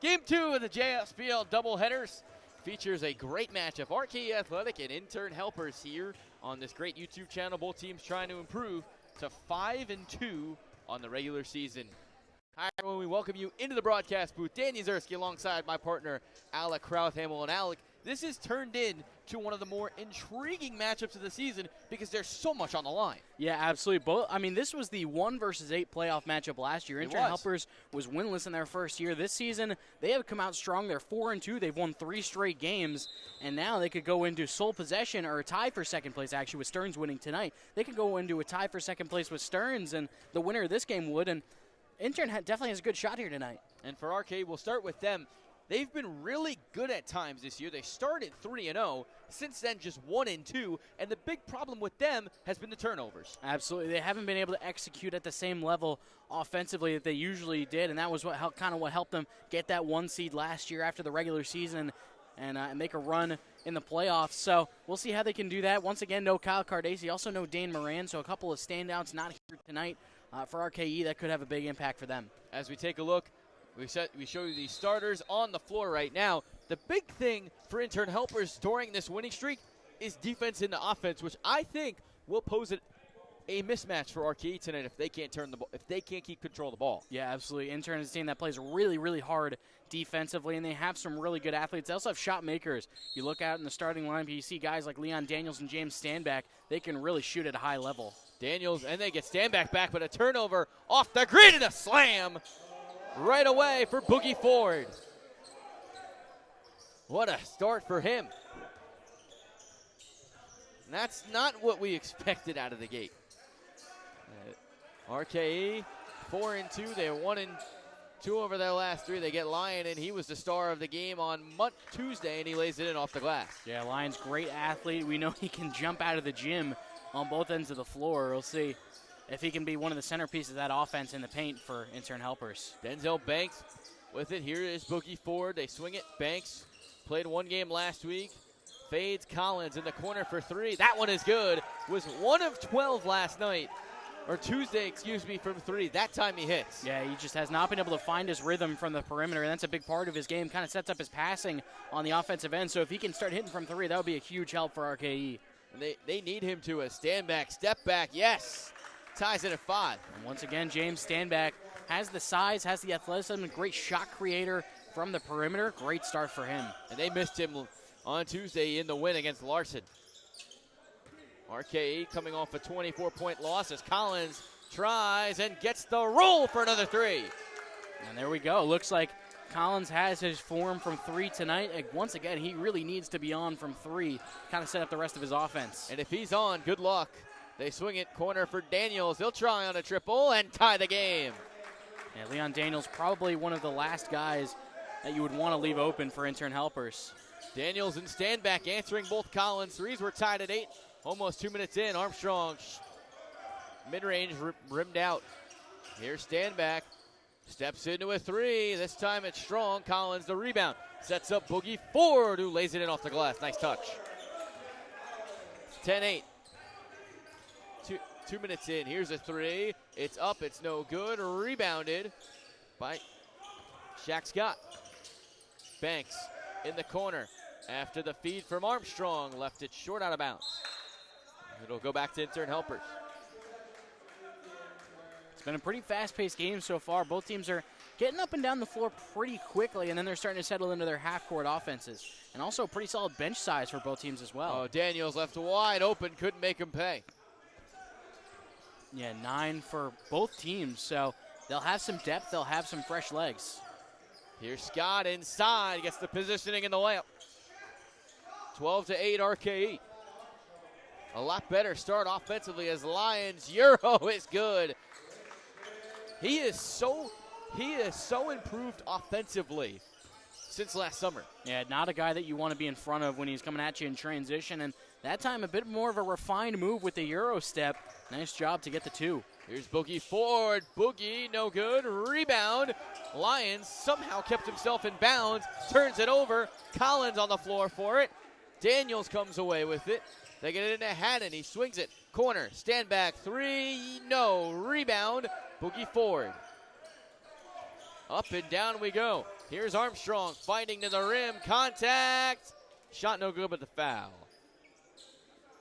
Game 2 of the JSPL doubleheaders features a great matchup. RKE Athletic and Intern Helpers here on this great YouTube channel. Both teams trying to improve to 5-2 on the regular season. Hi everyone, we welcome you into the broadcast booth. Danny Zerski alongside my partner Alec Krauthamel. And Alec, this has turned into one of the more intriguing matchups of the season because there's so much on the line. Yeah, absolutely. This was the 1 versus 8 playoff matchup last year. Intern Helpers was winless in their first year. This season, they have come out strong. They're 4-2. They've won 3 straight games, and now they could go into sole possession or a tie for second place, actually, with Stearns winning tonight. They could go into a tie for second place with Stearns, and the winner of this game would. And Intern definitely has a good shot here tonight. And for RK, we'll start with them. They've been really good at times this year. They started 3-0. Since then, just 1-2. And the big problem with them has been the turnovers. Absolutely. They haven't been able to execute at the same level offensively that they usually did, and that was what helped them get that 1 seed last year after the regular season and make a run in the playoffs. So we'll see how they can do that. Once again, no Kyle Cardesi, also no Dane Moran, so a couple of standouts not here tonight for RKE. That could have a big impact for them. As we take a look, we show you the starters on the floor right now. The big thing for Intern Helpers during this winning streak is defense into offense, which I think will pose a mismatch for RKE tonight if they can't keep control of the ball. Yeah, absolutely. Intern is a team that plays really, really hard defensively, and they have some really good athletes. They also have shot makers. You look out in the starting line, you see guys like Leon Daniels and James Standback. They can really shoot at a high level. Daniels, and they get Standback back, but a turnover off the grid and a slam right away for Boogie Ford. What a start for him. And that's not what we expected out of the gate. RKE 4-2. They're 1-2 over their last 3. They get Lyon, and he was the star of the game on Tuesday, and he lays it in off the glass. Yeah, Lyon's great athlete. We know he can jump out of the gym on both ends of the floor. We'll see if he can be one of the centerpieces of that offense in the paint for Intern Helpers. Denzel Banks with it. Here is Boogie Ford. They swing it. Banks played 1 game last week. Fades Collins in the corner for 3. That one is good. Was 1 of 12 last night. Or Tuesday, excuse me, from 3. That time he hits. Yeah, he just has not been able to find his rhythm from the perimeter, and that's a big part of his game. Kind of sets up his passing on the offensive end. So if he can start hitting from 3, that would be a huge help for RKE. And they need him to a stand back, step back. Yes. Ties it at 5. And once again, James Standback has the size, has the athleticism, great shot creator from the perimeter. Great start for him. And they missed him on Tuesday in the win against Larson. RKE coming off a 24-point loss as Collins tries and gets the roll for another 3. And there we go. Looks like Collins has his form from 3 tonight. Once again, he really needs to be on from 3, kind of set up the rest of his offense. And if he's on, good luck. They swing it corner for Daniels. He'll try on a triple and tie the game. Yeah, Leon Daniels probably one of the last guys that you would want to leave open for Intern Helpers. Daniels and Standback answering both Collins. 3s were tied at 8. Almost 2 minutes in. Armstrong mid-range rimmed out. Here's Standback. Steps into a 3. This time it's strong. Collins the rebound. Sets up Boogie Ford, who lays it in off the glass. Nice touch. 10-8. 2 minutes in. Here's a 3. It's up. It's no good. Rebounded by Shaq Scott. Banks in the corner after the feed from Armstrong. Left it short out of bounds. It'll go back to Intern Helpers. It's been a pretty fast-paced game so far. Both teams are getting up and down the floor pretty quickly, and then they're starting to settle into their half-court offenses. And also pretty solid bench size for both teams as well. Oh, Daniels left wide open. Couldn't make him pay. Yeah, 9 for both teams, so they'll have some depth. They'll have some fresh legs. Here's Scott inside. Gets the positioning in the layup. 12-8 RKE. A lot better start offensively as Lions. Euro is good. He is so improved offensively since last summer. Yeah, not a guy that you want to be in front of when he's coming at you in transition. And that time a bit more of a refined move with the Euro step. Nice job to get the 2. Here's Boogie Ford. Boogie, no good. Rebound. Lions somehow kept himself in bounds. Turns it over. Collins on the floor for it. Daniels comes away with it. They get it into Hannon. He swings it. Corner. Stand back. 3. No. Rebound. Boogie Ford. Up and down we go. Here's Armstrong fighting to the rim. Contact. Shot no good, but the foul.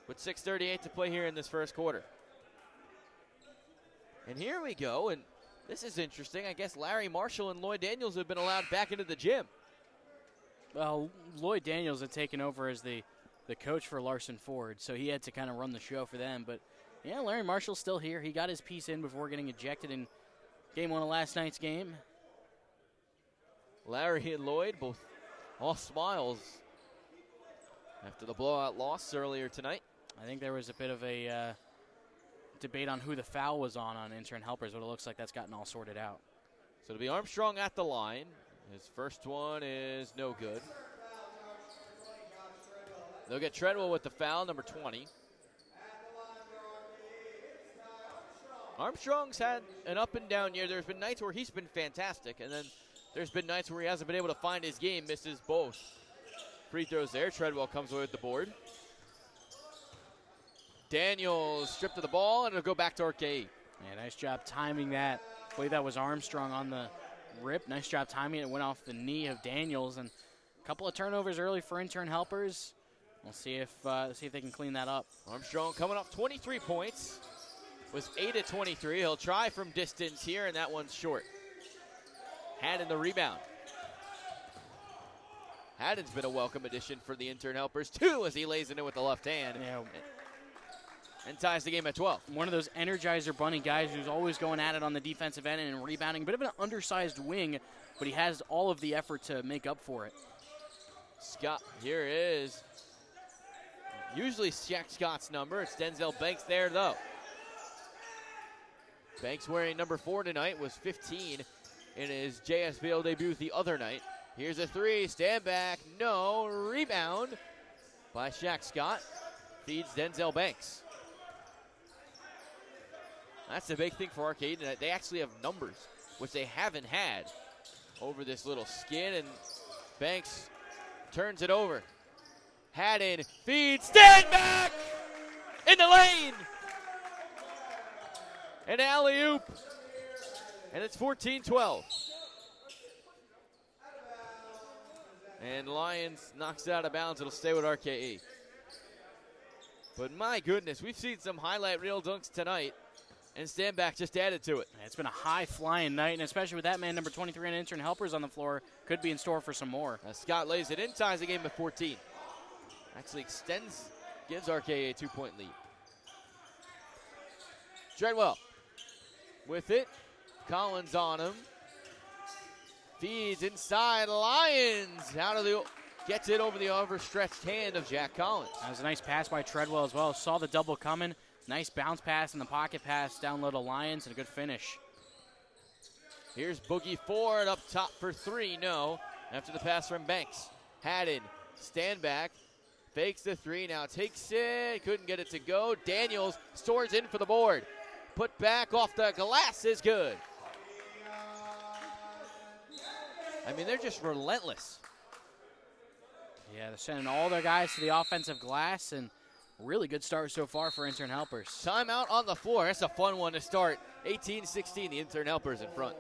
With 6:38 to play here in this first quarter. And here we go, and this is interesting. I guess Larry Marshall and Lloyd Daniels have been allowed back into the gym. Well, Lloyd Daniels had taken over as the coach for Larson Ford, so he had to kind of run the show for them. But, yeah, Larry Marshall's still here. He got his piece in before getting ejected in game one of last night's game. Larry and Lloyd both all smiles after the blowout loss earlier tonight. I think there was a bit of a debate on who the foul was on Intern Helpers, but it looks like that's gotten all sorted out. So it'll be Armstrong at the line. His first one is no good. They'll get Treadwell with the foul, number 20. Armstrong's had an up and down year. There's been nights where he's been fantastic, and then there's been nights where he hasn't been able to find his game, misses both free throws there. Treadwell comes away with the board. Daniels stripped of the ball, and it'll go back to RKE. Yeah, nice job timing that. I believe that was Armstrong on the rip. Nice job timing it. It went off the knee of Daniels, and a couple of turnovers early for Intern Helpers. We'll see if they can clean that up. Armstrong coming off 23 points. Was 8 of 23. He'll try from distance here, and that one's short. Haddon the rebound. Haddon's been a welcome addition for the Intern Helpers, too, as he lays it in with the left hand. Yeah. And ties the game at 12. One of those Energizer Bunny guys who's always going at it on the defensive end and rebounding. A bit of an undersized wing, but he has all of the effort to make up for it. Scott, here is usually Shaq Scott's number. It's Denzel Banks there, though. Banks wearing number 4 tonight, was 15 in his JSBL debut the other night. Here's a three, stand back, no, rebound by Shaq Scott. Feeds Denzel Banks. That's the big thing for RKE tonight. They actually have numbers, which they haven't had over this little skin, and Banks turns it over. Haddon feeds, stand back in the lane. An alley-oop, and it's 14-12. And Lions knocks it out of bounds. It'll stay with RKE. But my goodness, we've seen some highlight reel dunks tonight, and stand back just added to it. It's been a high-flying night, and especially with that man, number 23, and Intern Helpers on the floor, could be in store for some more. As Scott lays it in, ties the game at 14. Actually extends, gives RKE a 2-point lead. Treadwell with it. Collins on him. Feeds inside. Lions gets it over the overstretched hand of Jack Collins. That was a nice pass by Treadwell as well. Saw the double coming. Nice bounce pass in the pocket pass down low to Lions, and a good finish. Here's Boogie Ford up top for 3. No. After the pass from Banks. Haddon, stand back. Fakes the 3. Now takes it. Couldn't get it to go. Daniels stores in for the board. Put back off the glass is good. I mean, they're just relentless. Yeah, they're sending all their guys to the offensive glass, and really good start so far for Intern Helpers. Timeout on the floor. That's a fun one to start. 18-16, the Intern Helpers in front.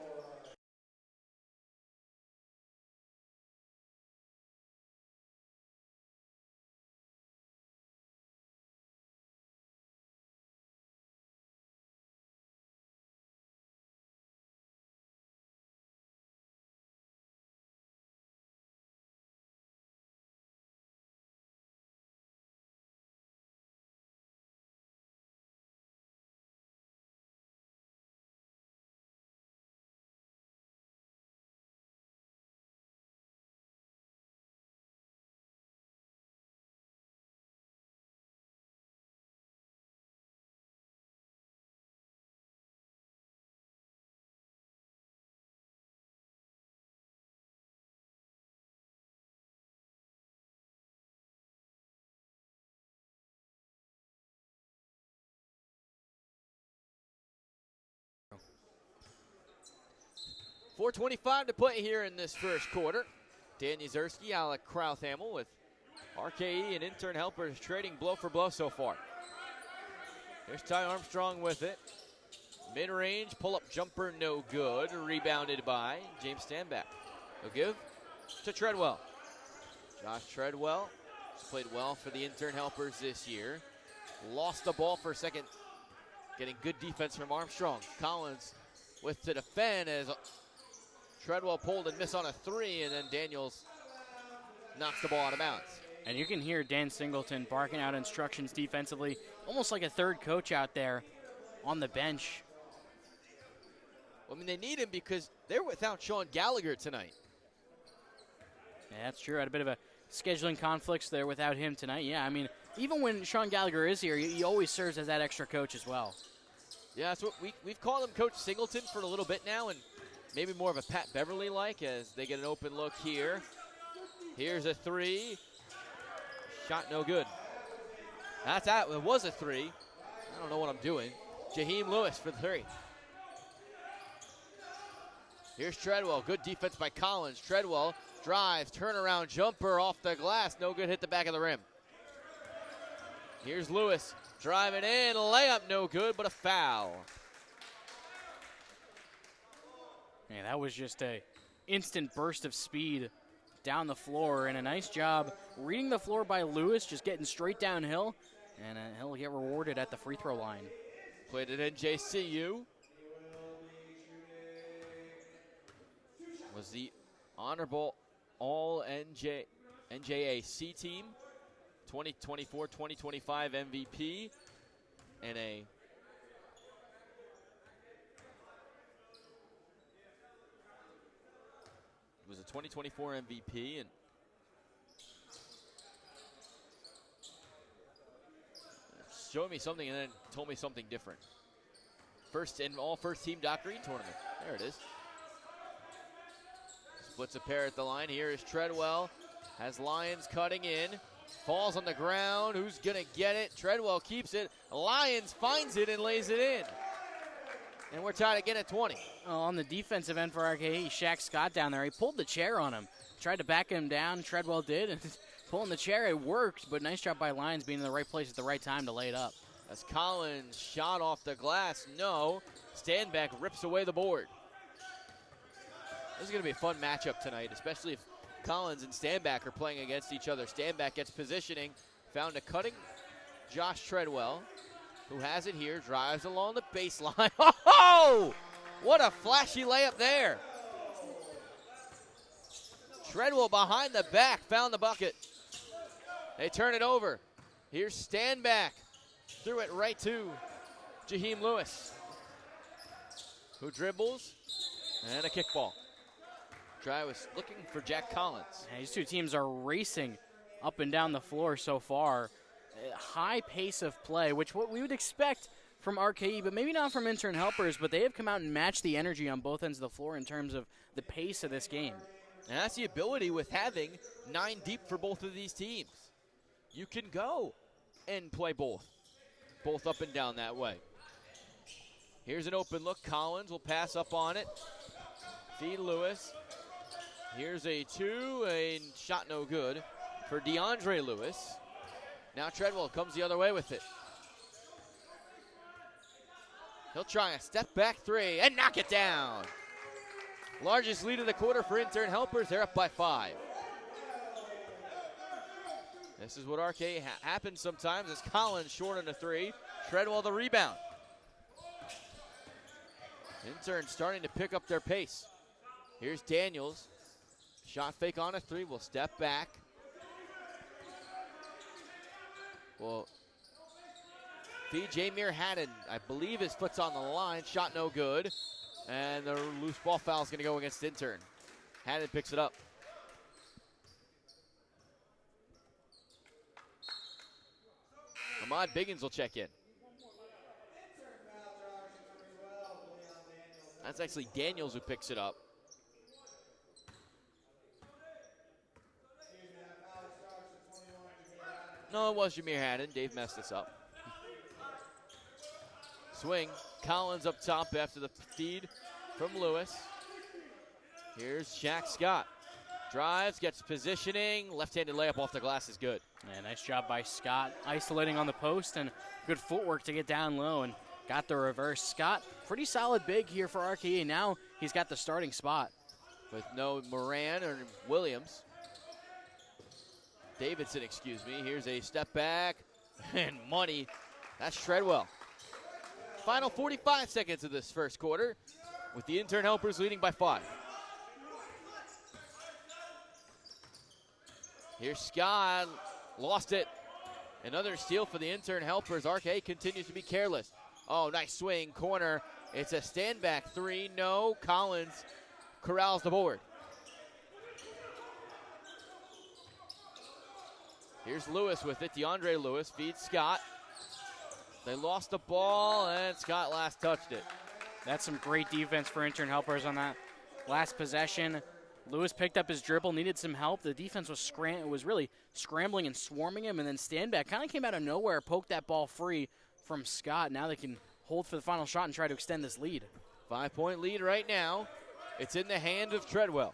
.425 to play here in this first quarter. Dan Yuzerski, Alec Krauthamel with RKE and Intern Helpers trading blow for blow so far. Here's Ty Armstrong with it. Mid-range, pull-up jumper, no good. Rebounded by James Stanback. He'll give to Treadwell. Josh Treadwell has played well for the Intern Helpers this year. Lost the ball for a second, getting good defense from Armstrong. Collins with to defend as Treadwell pulled and missed on a three, and then Daniels knocks the ball out of bounds. And you can hear Dan Singleton barking out instructions defensively, almost like a third coach out there on the bench. I mean, they need him because they're without Sean Gallagher tonight. Yeah, that's true. Had a bit of a scheduling conflicts there without him tonight. Yeah, I mean, even when Sean Gallagher is here, he always serves as that extra coach as well. Yeah, that's what we've called him Coach Singleton for a little bit now, and maybe more of a Pat Beverly-like as they get an open look here. Here's a three. Shot no good. That's out. It was a three. I don't know what I'm doing. Jaheim Lewis for the three. Here's Treadwell. Good defense by Collins. Treadwell drives, turnaround jumper off the glass. No good, hit the back of the rim. Here's Lewis driving in. Layup no good, but a foul. Yeah, that was just a instant burst of speed down the floor, and a nice job reading the floor by Lewis, just getting straight downhill, and he'll get rewarded at the free throw line. Played at NJCU. Was the honorable NJAC team, 2024-2025 MVP, and was a 2024 MVP, and showed me something and then told me something different. First in all first team Doc Green tournament. There it is. Splits a pair at the line. Here is Treadwell. Has Lyons cutting in. Falls on the ground. Who's going to get it? Treadwell keeps it. Lyons finds it and lays it in. And we're tied again at 20. Oh, on the defensive end for RKE, Shaq Scott down there. He pulled the chair on him. Tried to back him down. Treadwell did. And pulling the chair, it worked. But nice job by Lyons being in the right place at the right time to lay it up. As Collins shot off the glass. No. Standback rips away the board. This is going to be a fun matchup tonight, especially if Collins and Standback are playing against each other. Standback gets positioning. Found a cutting Josh Treadwell, who has it here, drives along the baseline. Oh! What a flashy layup there. Treadwell behind the back, found the bucket. They turn it over. Here's Standback. Threw it right to Jaheim Lewis, who dribbles, and a kickball. Try was looking for Jack Collins. Yeah, these two teams are racing up and down the floor so far. A high pace of play, which what we would expect from RKE, but maybe not from Intern Helpers, but they have come out and matched the energy on both ends of the floor in terms of the pace of this game. And that's the ability with having 9 deep for both of these teams. You can go and play both up and down that way. Here's an open look. Collins will pass up on it. Feed Lewis. Here's a 2, a shot no good for DeAndre Lewis. Now Treadwell comes the other way with it. He'll try a step back 3 and knock it down. Largest lead of the quarter for Intern Helpers. They're up by 5. This is what RKE happens sometimes as Collins short on a 3. Treadwell the rebound. Intern starting to pick up their pace. Here's Daniels. Shot fake on a 3. Will step back. Well, feed Jameer Haddon. I believe his foot's on the line. Shot no good. And the loose ball foul is going to go against Intern. Haddon picks it up. Ahmad Biggins will check in. That's actually Daniels who picks it up. No, it was Jameer Haddon. Dave messed this up. Swing. Collins up top after the feed from Lewis. Here's Shaq Scott. Drives, gets positioning. Left-handed layup off the glass is good. Yeah, nice job by Scott, isolating on the post, and good footwork to get down low and got the reverse. Scott, pretty solid big here for RKE. Now he's got the starting spot. with no Moran or Williams. Davidson, excuse me. Here's a step back and money. That's Treadwell. Final 45 seconds of this first quarter with the Intern Helpers leading by 5. Here's Scott, lost it. Another steal for the Intern Helpers. RKE continues to be careless. Oh, nice swing, corner. It's a stand back 3, no. Collins corrals the board. Here's Lewis with it, DeAndre Lewis feeds Scott. They lost the ball, and Scott last touched it. That's some great defense for Intern Helpers on that last possession. Lewis picked up his dribble, needed some help. The defense was really scrambling and swarming him, and then Standback kind of came out of nowhere, poked that ball free from Scott. Now they can hold for the final shot and try to extend this lead. 5-point lead right now. It's in the hand of Treadwell.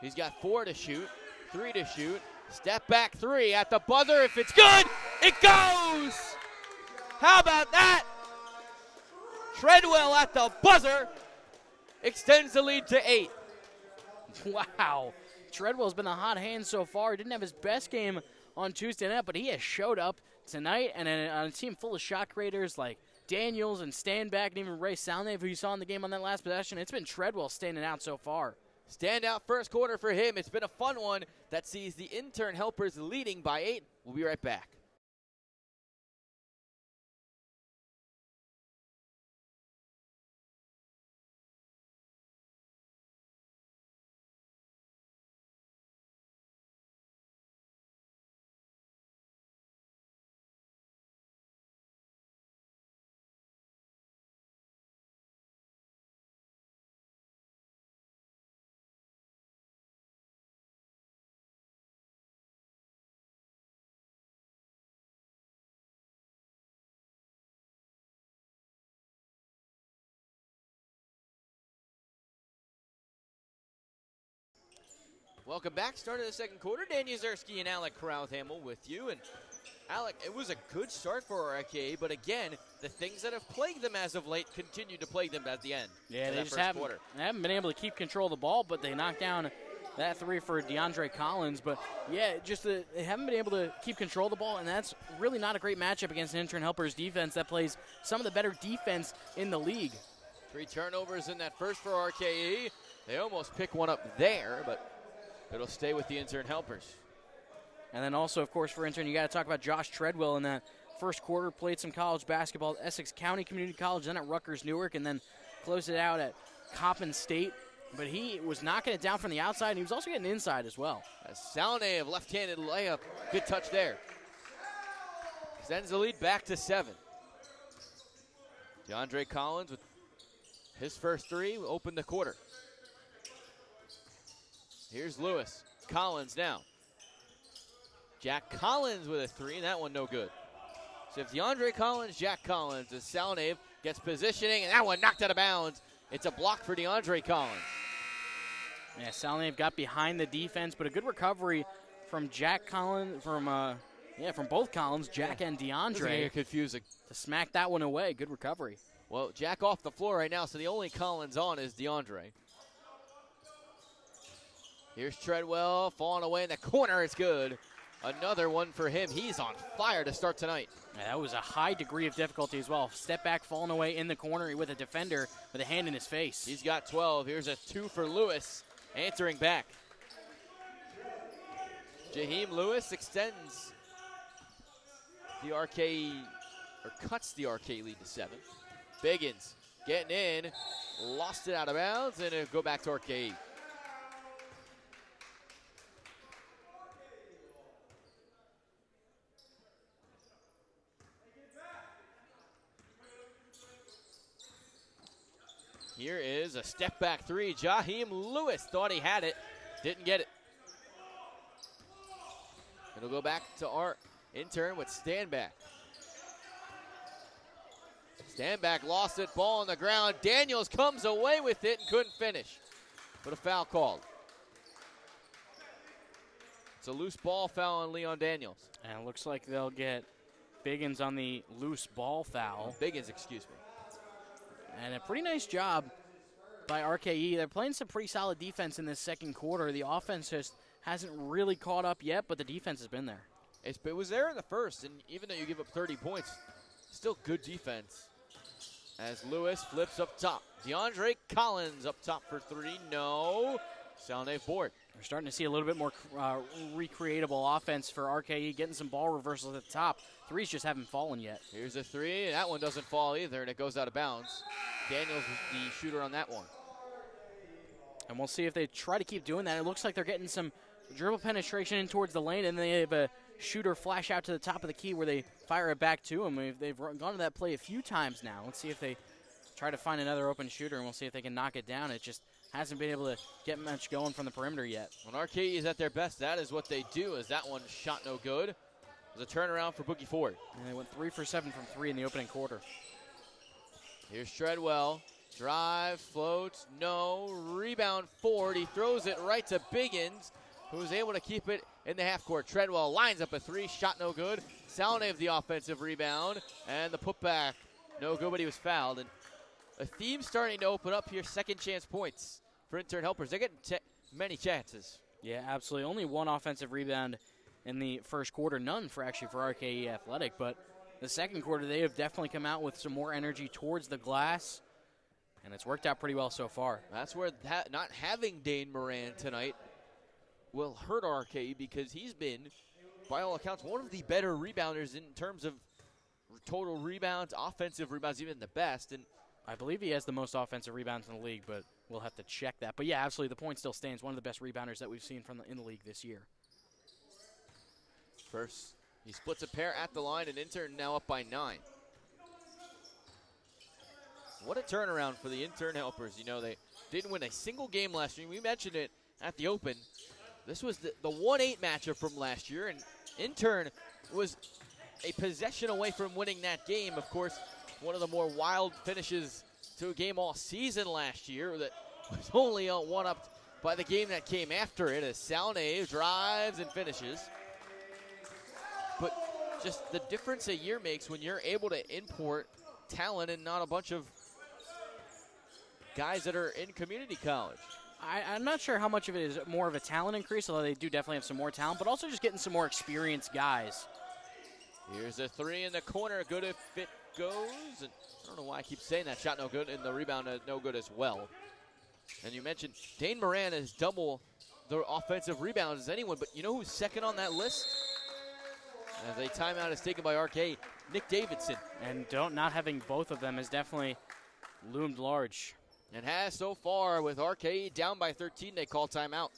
He's got 4 to shoot, 3 to shoot. Step back 3 at the buzzer. If it's good, it goes! How about that? Treadwell at the buzzer extends the lead to 8. Wow. Treadwell's been the hot hand so far. He didn't have his best game on Tuesday night, but he has showed up tonight, and on a team full of shot creators like Daniels and Standback and even Ray Salnave, who you saw in the game on that last possession. It's been Treadwell standing out so far. Standout first quarter for him. It's been a fun one that sees the Intern Helpers leading by 8. We'll be right back. Welcome back. Start of the second quarter. Dan Yuzerski and Alec Krauthamel with you. And Alec, it was a good start for RKE, but again, the things that have plagued them as of late continue to plague them at the end. Yeah, they just haven't been able to keep control of the ball, but they knocked down that 3 for DeAndre Collins. But yeah, they haven't been able to keep control of the ball, and that's really not a great matchup against an Intern Helpers defense that plays some of the better defense in the league. 3 turnovers in that first for RKE. They almost pick one up there, but it'll stay with the Intern Helpers. And then also, of course, for Intern, you got to talk about Josh Treadwell in that first quarter. Played some college basketball at Essex County Community College, then at Rutgers Newark, and then closed it out at Coppin State. But he was knocking it down from the outside, and he was also getting inside as well. Salnave, left-handed layup. Good touch there. Extends the lead back to 7. DeAndre Collins with his first 3 opened the quarter. Here's Lewis. Collins now. Jack Collins with a 3, and that one no good. So if DeAndre Collins, Jack Collins, as Salnave gets positioning, and that one knocked out of bounds. It's a block for DeAndre Collins. Yeah, Salnave got behind the defense, but a good recovery from Jack Collins, from both Collins, Jack and DeAndre. It's confusing. To smack that one away. Good recovery. Well, Jack off the floor right now, so the only Collins on is DeAndre. Here's Treadwell falling away in the corner. It's good. Another one for him. He's on fire to start tonight. Yeah, that was a high degree of difficulty as well. Step back, falling away in the corner with a defender with a hand in his face. He's got 12. Here's a 2 for Lewis, answering back. Jaheim Lewis extends the RKE, or cuts the RKE lead to 7. Biggins getting in, lost it out of bounds, and it'll go back to RKE. Here is a step back 3. Jaheim Lewis thought he had it, didn't get it. It'll go back to our Intern with Standback. Standback lost it, ball on the ground. Daniels comes away with it and couldn't finish. But a foul called. It's a loose ball foul on Leon Daniels. And it looks like they'll get Biggins on the loose ball foul. Biggins, excuse me. And a pretty nice job by RKE. They're playing some pretty solid defense in this second quarter. The offense just hasn't really caught up yet, but the defense has been there. It was there in the first, and even though you give up 30 points, still good defense. As Lewis flips up top. DeAndre Collins up top for three. No. Salnave board. We're starting to see a little bit more recreatable offense for RKE, getting some ball reversals at the top. Threes just haven't fallen yet. Here's a three, and that one doesn't fall either, and it goes out of bounds. Daniels the shooter on that one. And we'll see if they try to keep doing that. It looks like they're getting some dribble penetration in towards the lane, and they have a shooter flash out to the top of the key where they fire it back to him. They've gone to that play a few times now. Let's see if they try to find another open shooter, and we'll see if they can knock it down. It just hasn't been able to get much going from the perimeter yet. When RKE is at their best, that is what they do, as that one shot no good. It was a turnaround for Boogie Ford. And they went 3 for 7 from 3 in the opening quarter. Here's Treadwell. Drive, floats, no. Rebound Ford. He throws it right to Biggins, who's able to keep it in the half court. Treadwell lines up a three, shot no good. Salnave the offensive rebound, and the putback no good, but he was fouled. And a theme starting to open up here, second chance points for Intern helpers. They're getting many chances. Yeah, absolutely. Only one offensive rebound in the first quarter, none for RKE Athletic, but the second quarter they have definitely come out with some more energy towards the glass, and it's worked out pretty well so far. That's where not having Dane Moran tonight will hurt RKE, because he's been, by all accounts, one of the better rebounders in terms of total rebounds, offensive rebounds, even the best. And I believe he has the most offensive rebounds in the league, but we'll have to check that. But yeah, absolutely, the point still stands. One of the best rebounders that we've seen in the league this year. First, he splits a pair at the line, and Intern now up by 9. What a turnaround for the Intern helpers. You know, they didn't win a single game last year. We mentioned it at the Open. This was the 1-8 matchup from last year, and Intern was a possession away from winning that game. Of course, one of the more wild finishes to a game all season last year that was only one-upped by the game that came after it, as Salnave drives and finishes. But just the difference a year makes when you're able to import talent and not a bunch of guys that are in community college. I'm not sure how much of it is more of a talent increase, although they do definitely have some more talent, but also just getting some more experienced guys. Here's a three in the corner. Good if it goes. And I don't know why I keep saying that. Shot no good, and the rebound no good as well. And you mentioned Dane Moran is double the offensive rebounds as anyone, but you know who's second on that list? As a timeout is taken by RKE, Nick Davidson. And not having both of them has definitely loomed large. And has so far, with RKE down by 13, they call timeout.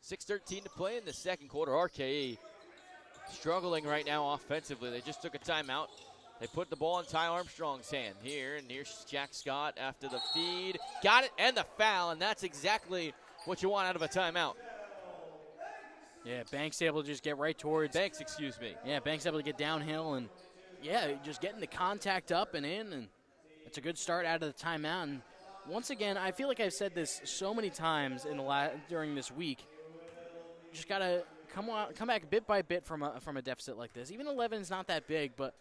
.6:13 to play in the second quarter. RKE struggling right now offensively. They just took a timeout. They put the ball in Ty Armstrong's hand here, and here's Jack Scott after the feed. Got it, and the foul, and that's exactly what you want out of a timeout. Yeah, Banks able to just get right towards. Banks, excuse me. Yeah, Banks able to get downhill, and yeah, just getting the contact up and in, and it's a good start out of the timeout. And once again, I feel like I've said this so many times during this week. Just gotta come back bit by bit from a deficit like this. Even 11 is not that big, but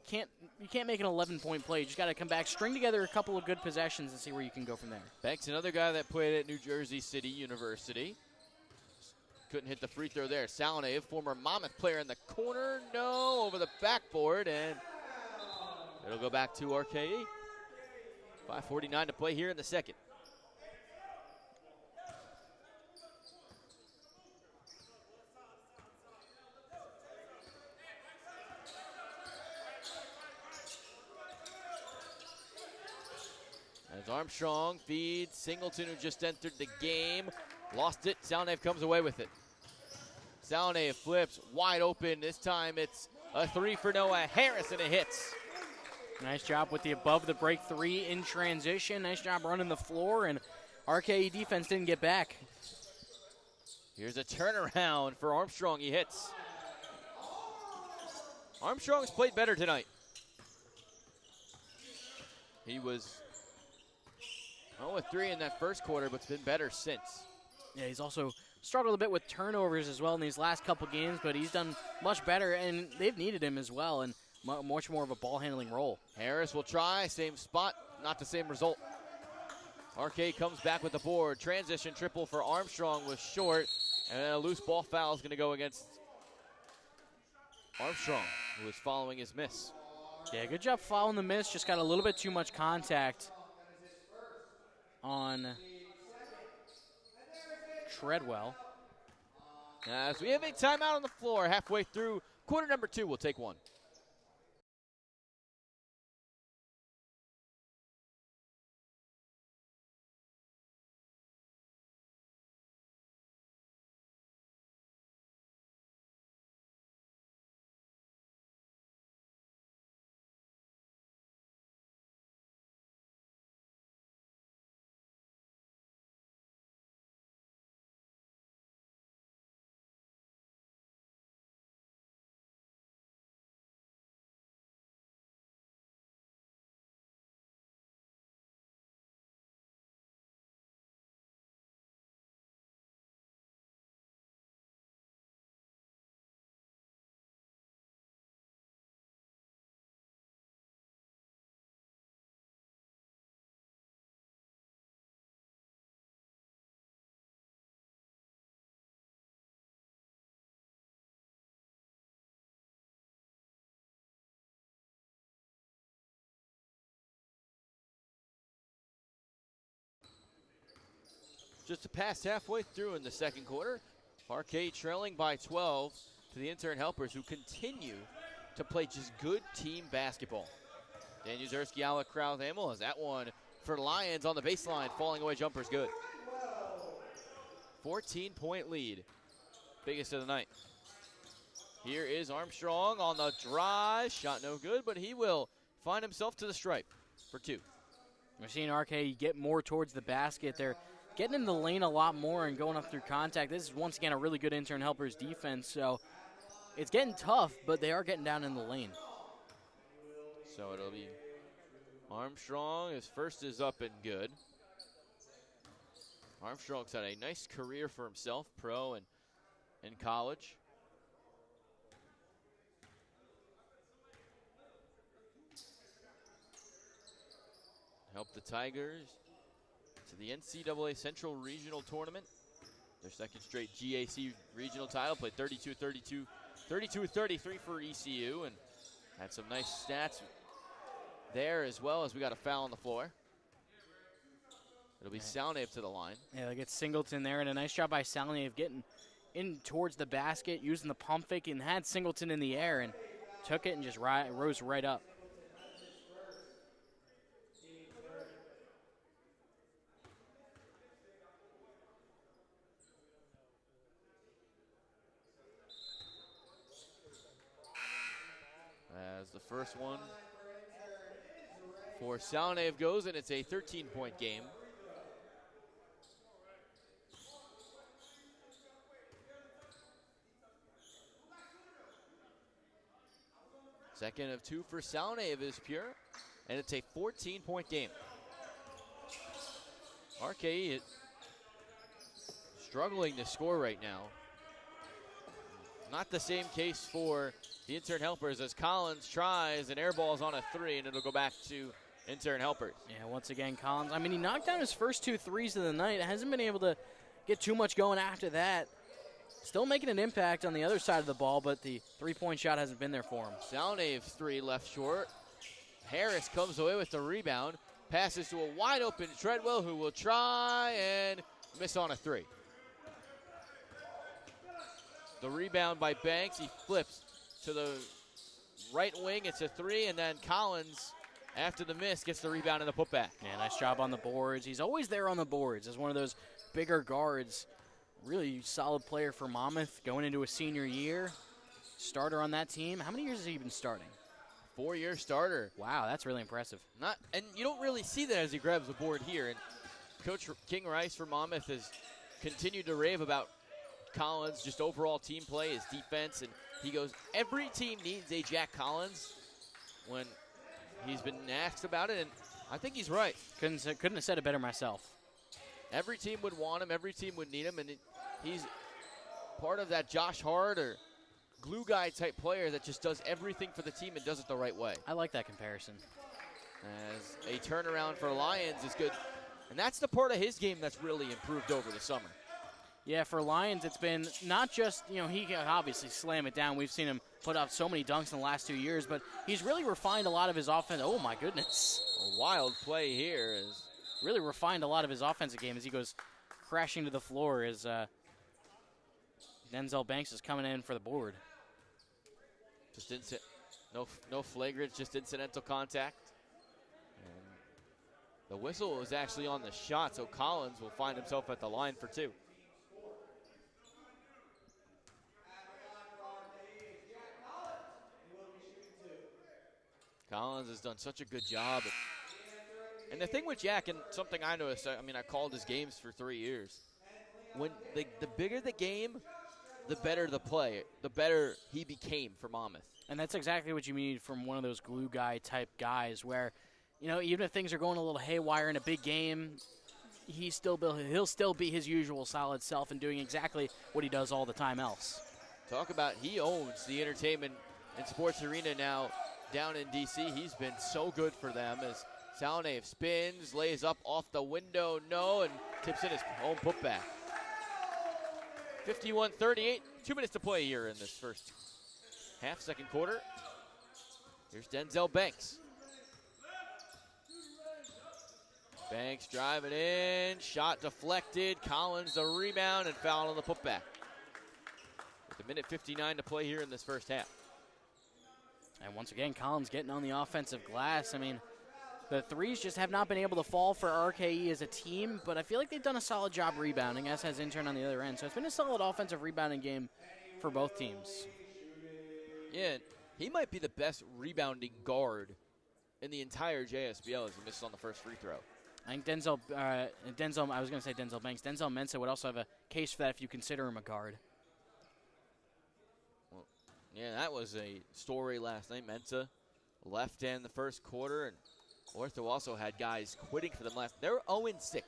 you can't make an 11-point play. You just gotta come back, string together a couple of good possessions, and see where you can go from there. Banks, another guy that played at New Jersey City University. couldn't hit the free throw there. Salonev, former Monmouth player in the corner. No, over the backboard, and it'll go back to RKE. 5:49 to play here in the second. As Armstrong feeds Singleton, who just entered the game. Lost it. Salonev comes away with it. Salonev flips wide open. This time it's a three for Noah Harris, and it hits. Nice job with the above the break three in transition. Nice job running the floor, and RKE defense didn't get back. Here's a turnaround for Armstrong. He hits. Armstrong's played better tonight. He was 0-3 in that first quarter, but it's been better since. Yeah, he's also struggled a bit with turnovers as well in these last couple games, but he's done much better, and they've needed him as well, and much more of a ball-handling role. Harris will try, same spot, not the same result. RK comes back with the board. Transition triple for Armstrong was short, and then a loose ball foul is going to go against Armstrong, who was following his miss. Yeah, good job following the miss. Just got a little bit too much contact on Treadwell. As we have a timeout on the floor halfway through quarter number 2, we'll take one. Just past halfway through in the second quarter. RK trailing by 12 to the Intern Helpers, who continue to play just good team basketball. Dan Uzerski, Alec Kraus-Hamel has that one for Lions on the baseline. Falling away jumper's good. 14-point lead. Biggest of the night. Here is Armstrong on the drive. Shot no good, but he will find himself to the stripe for 2. We're seeing RK get more towards the basket. They're getting in the lane a lot more and going up through contact. This is, once again, a really good Intern Helpers defense. So it's getting tough, but they are getting down in the lane. So it'll be Armstrong. His first is up and good. Armstrong's had a nice career for himself, pro and in college. Helped the Tigers to the NCAA Central Regional Tournament. Their second straight GAC regional title. Played 32-33 for ECU, and had some nice stats there as well, as we got a foul on the floor. It'll be Salonev to the line. Yeah, they get Singleton there, and a nice job by Salonev getting in towards the basket, using the pump fake, and had Singleton in the air and took it and just rose right up. As the first one for Salonev goes, and it's a 13-point game. Second of 2 for Salonev is pure, and it's a 14-point game. RKE struggling to score right now. Not the same case for the Intern Helpers, as Collins tries and airballs on a 3, and it'll go back to Intern Helpers. Yeah, once again, Collins. I mean, he knocked down his first 2 threes of the night. Hasn't been able to get too much going after that. Still making an impact on the other side of the ball, but the three-point shot hasn't been there for him. Salnave's three left short. Harris comes away with the rebound. Passes to a wide-open Treadwell, who will try and miss on a three. The rebound by Banks. He flips to the right wing. It's a three, and then Collins, after the miss, gets the rebound and the putback. Yeah, nice job on the boards. He's always there on the boards as one of those bigger guards. Really solid player for Monmouth going into a senior year. Starter on that team. How many years has he been starting? 4-year starter. Wow, that's really impressive. And you don't really see that as he grabs the board here. And Coach King Rice for Monmouth has continued to rave about Collins, just overall team play, his defense. And he goes, every team needs a Jack Collins when he's been asked about it. And I think he's right. Couldn't have said it better myself. Every team would want him. Every team would need him. And he's part of that Josh Hart or glue guy type player that just does everything for the team and does it the right way. I like that comparison. As a turnaround for Lions is good. And that's the part of his game that's really improved over the summer. Yeah, for Lions, it's been not just, he can obviously slam it down. We've seen him put up so many dunks in the last 2 years, but he's really refined a lot of his offense. Oh, my goodness. A wild play here is really refined a lot of his offensive game as he goes crashing to the floor as Denzel Banks is coming in for the board. Just no flagrant, just incidental contact. And the whistle was actually on the shot, so Collins will find himself at the line for two. Collins has done such a good job. And the thing with Jack, and something I noticed, I called his games for 3 years. When the bigger the game, the better the play, the better he became for Monmouth. And that's exactly what you need from one of those glue guy type guys where, even if things are going a little haywire in a big game, he'll still be his usual solid self and doing exactly what he does all the time else. Talk about he owns the entertainment and sports arena now down in D.C. He's been so good for them as Salnave spins, lays up off the window, and tips in his own putback. 51-38, 2 minutes to play here in this first half, second quarter. Here's Denzel Banks. Banks driving in, shot deflected. Collins the rebound and foul on the putback. With a minute 59 to play here in this first half. And once again, Collins getting on the offensive glass. The threes just have not been able to fall for RKE as a team, but I feel like they've done a solid job rebounding, as has Intern on the other end. So it's been a solid offensive rebounding game for both teams. Yeah, he might be the best rebounding guard in the entire JSBL as he misses on the first free throw. I think Denzel, I was going to say Denzel Banks. Denzel Mensah would also have a case for that if you consider him a guard. Well, yeah, that was a story last night. Mensah left in the first quarter, and Ortho also had guys quitting for them last. They're 0-6.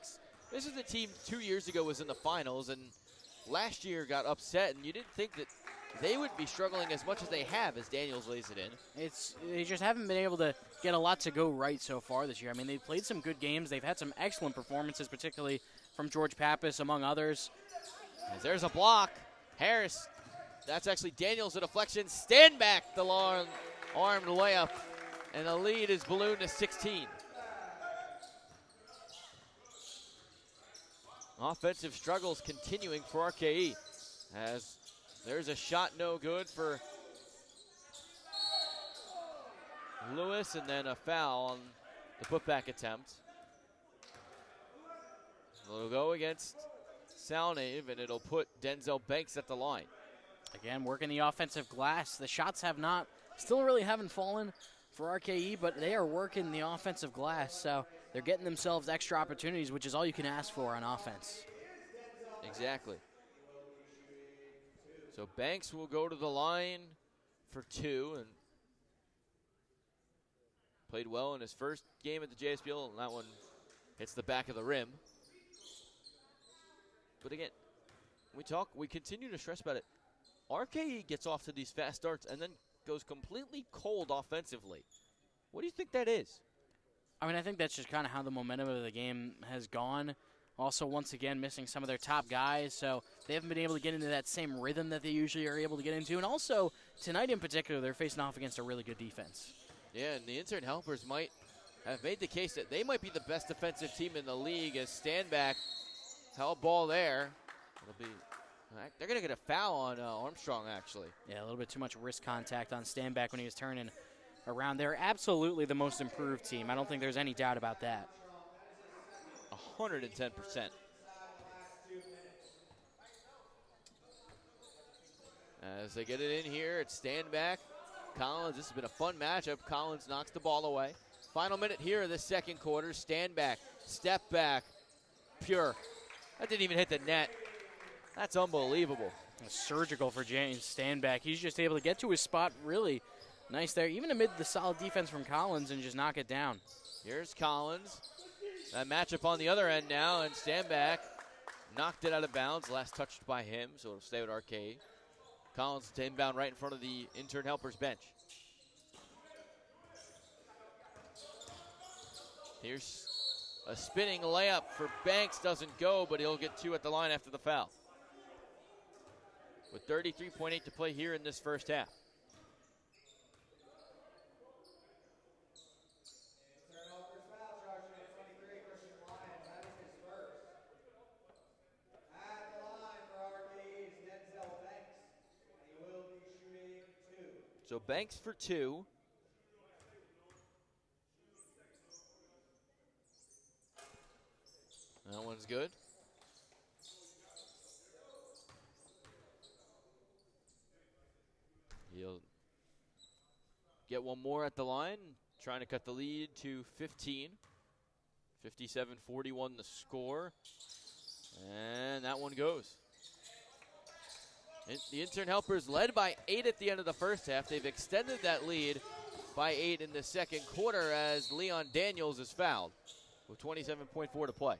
This is a team 2 years ago was in the finals, and last year got upset, and you didn't think that they would be struggling as much as they have as Daniels lays it in. They just haven't been able to get a lot to go right so far this year. They've played some good games. They've had some excellent performances, particularly from George Pappas, among others. As there's a block. Harris, that's actually Daniels, a deflection. Stand back, the long armed layup, and the lead is ballooned to 16. Offensive struggles continuing for RKE as there's a shot no good for Lewis, and then a foul on the putback attempt. It'll go against Salnave, and it'll put Denzel Banks at the line. Again, working the offensive glass. The shots still really haven't fallen for RKE, but they are working the offensive glass, so they're getting themselves extra opportunities, which is all you can ask for on offense. Exactly. So Banks will go to the line for two, and played well in his first game at the JSBL, and that one hits the back of the rim. But again, we continue to stress about it. RKE gets off to these fast starts and then goes completely cold offensively. What do you think that is? I think that's just kind of how the momentum of the game has gone. Also, once again, missing some of their top guys, so they haven't been able to get into that same rhythm that they usually are able to get into. And also, tonight in particular, they're facing off against a really good defense. Yeah, and the Intern Helpers might have made the case that they might be the best defensive team in the league as Standback held ball there. They're going to get a foul on Armstrong, actually. Yeah, a little bit too much wrist contact on Standback when he was turning around. They're absolutely the most improved team. I don't think there's any doubt about that. 110%. As they get it in here, it's Standback. Collins, this has been a fun matchup. Collins knocks the ball away. Final minute here of the second quarter. Standback, step back, pure. That didn't even hit the net. That's unbelievable. Surgical for James Standback. He's just able to get to his spot really nice there, even amid the solid defense from Collins, and just knock it down. Here's Collins. That matchup on the other end now, and Standback knocked it out of bounds. Last touched by him, so it'll stay with RKE. Collins to inbound right in front of the Intern Helpers bench. Here's a spinning layup for Banks. Doesn't go, but he'll get 2 at the line after the foul. With 33.8 to play here in this first half. So Banks for 2. That one's good. He'll get one more at the line, trying to cut the lead to 15. 57-41 the score. And that one goes. The Intern Helpers led by 8 at the end of the first half. They've extended that lead by 8 in the second quarter as Leon Daniels is fouled with 27.4 to play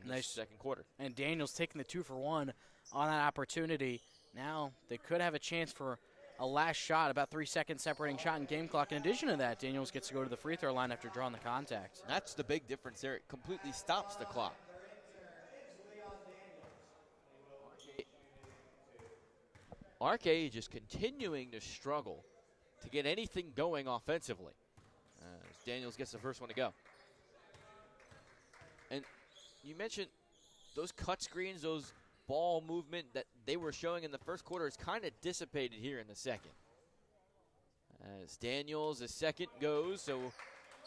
in the second quarter. And Daniels taking the 2-for-1 on that opportunity. Now they could have a chance for a last shot, about 3 seconds separating shot and game clock. In addition to that, Daniels gets to go to the free throw line after drawing the contact. That's the big difference there. It completely stops the clock. RKE just continuing to struggle to get anything going offensively. As Daniels gets the first one to go. And you mentioned those cut screens, those ball movement that they were showing in the first quarter is kind of dissipated here in the second. As Daniels, his second goes, so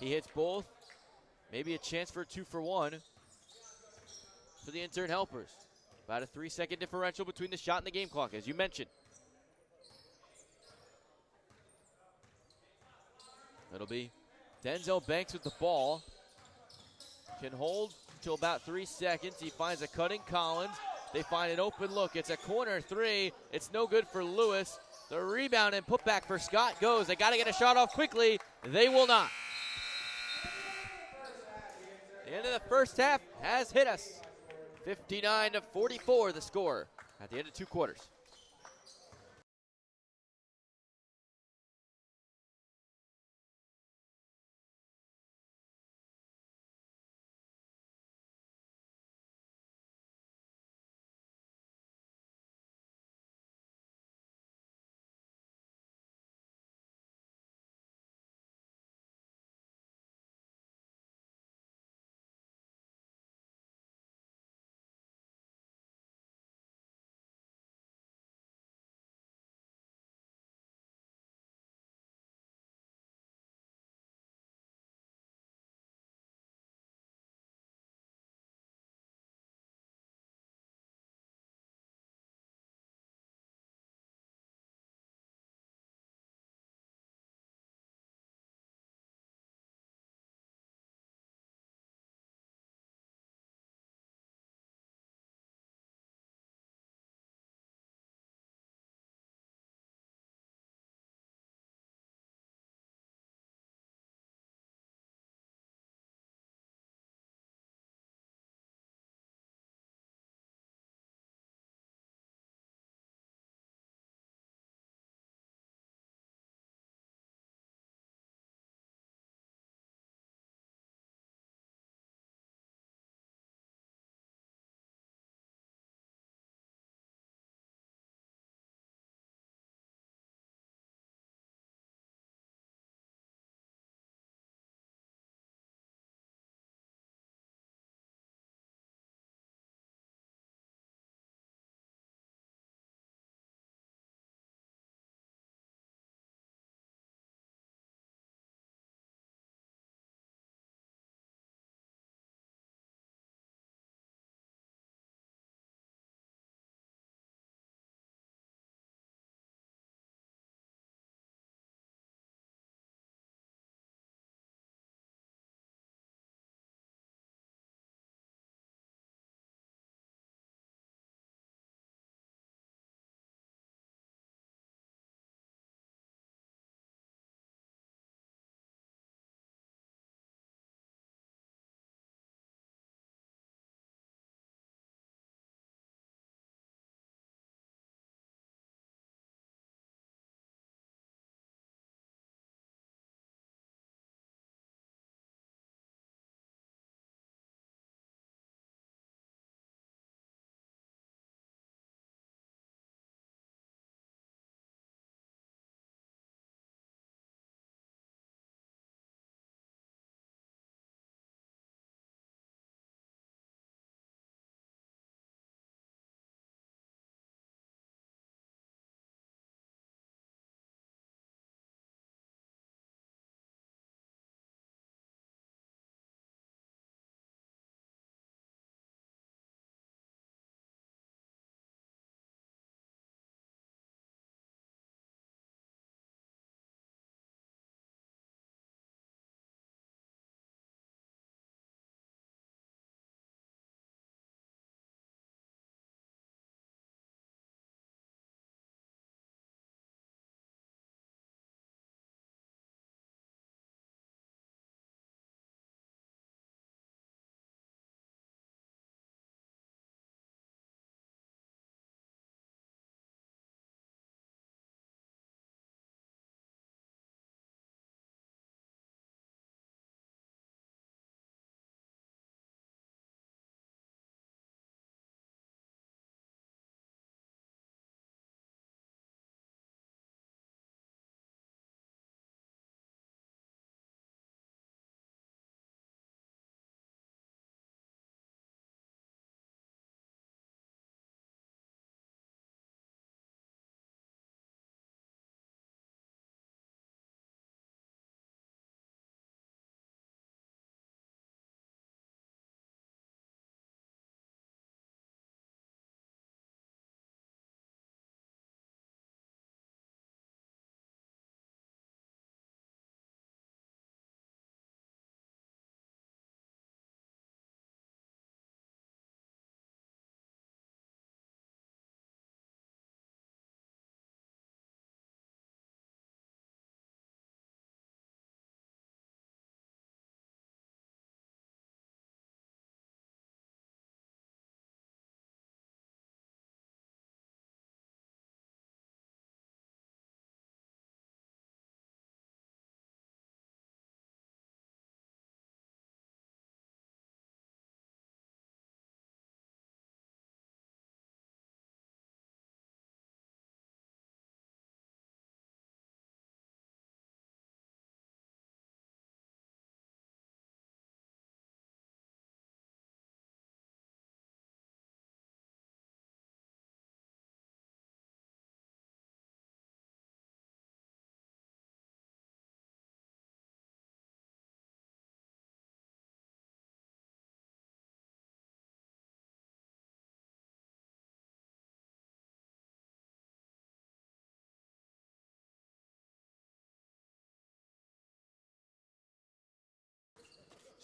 he hits both. Maybe a chance for a 2-for-1 for the Intern Helpers. About a 3-second differential between the shot and the game clock, as you mentioned. It'll be Denzel Banks with the ball. Can hold till about 3 seconds. He finds a cutting Collins. They find an open look. It's a corner 3. It's no good for Lewis. The rebound and putback for Scott goes. They got to get a shot off quickly. They will not. The end of the first half has hit us. 59-44 the score at the end of 2 quarters.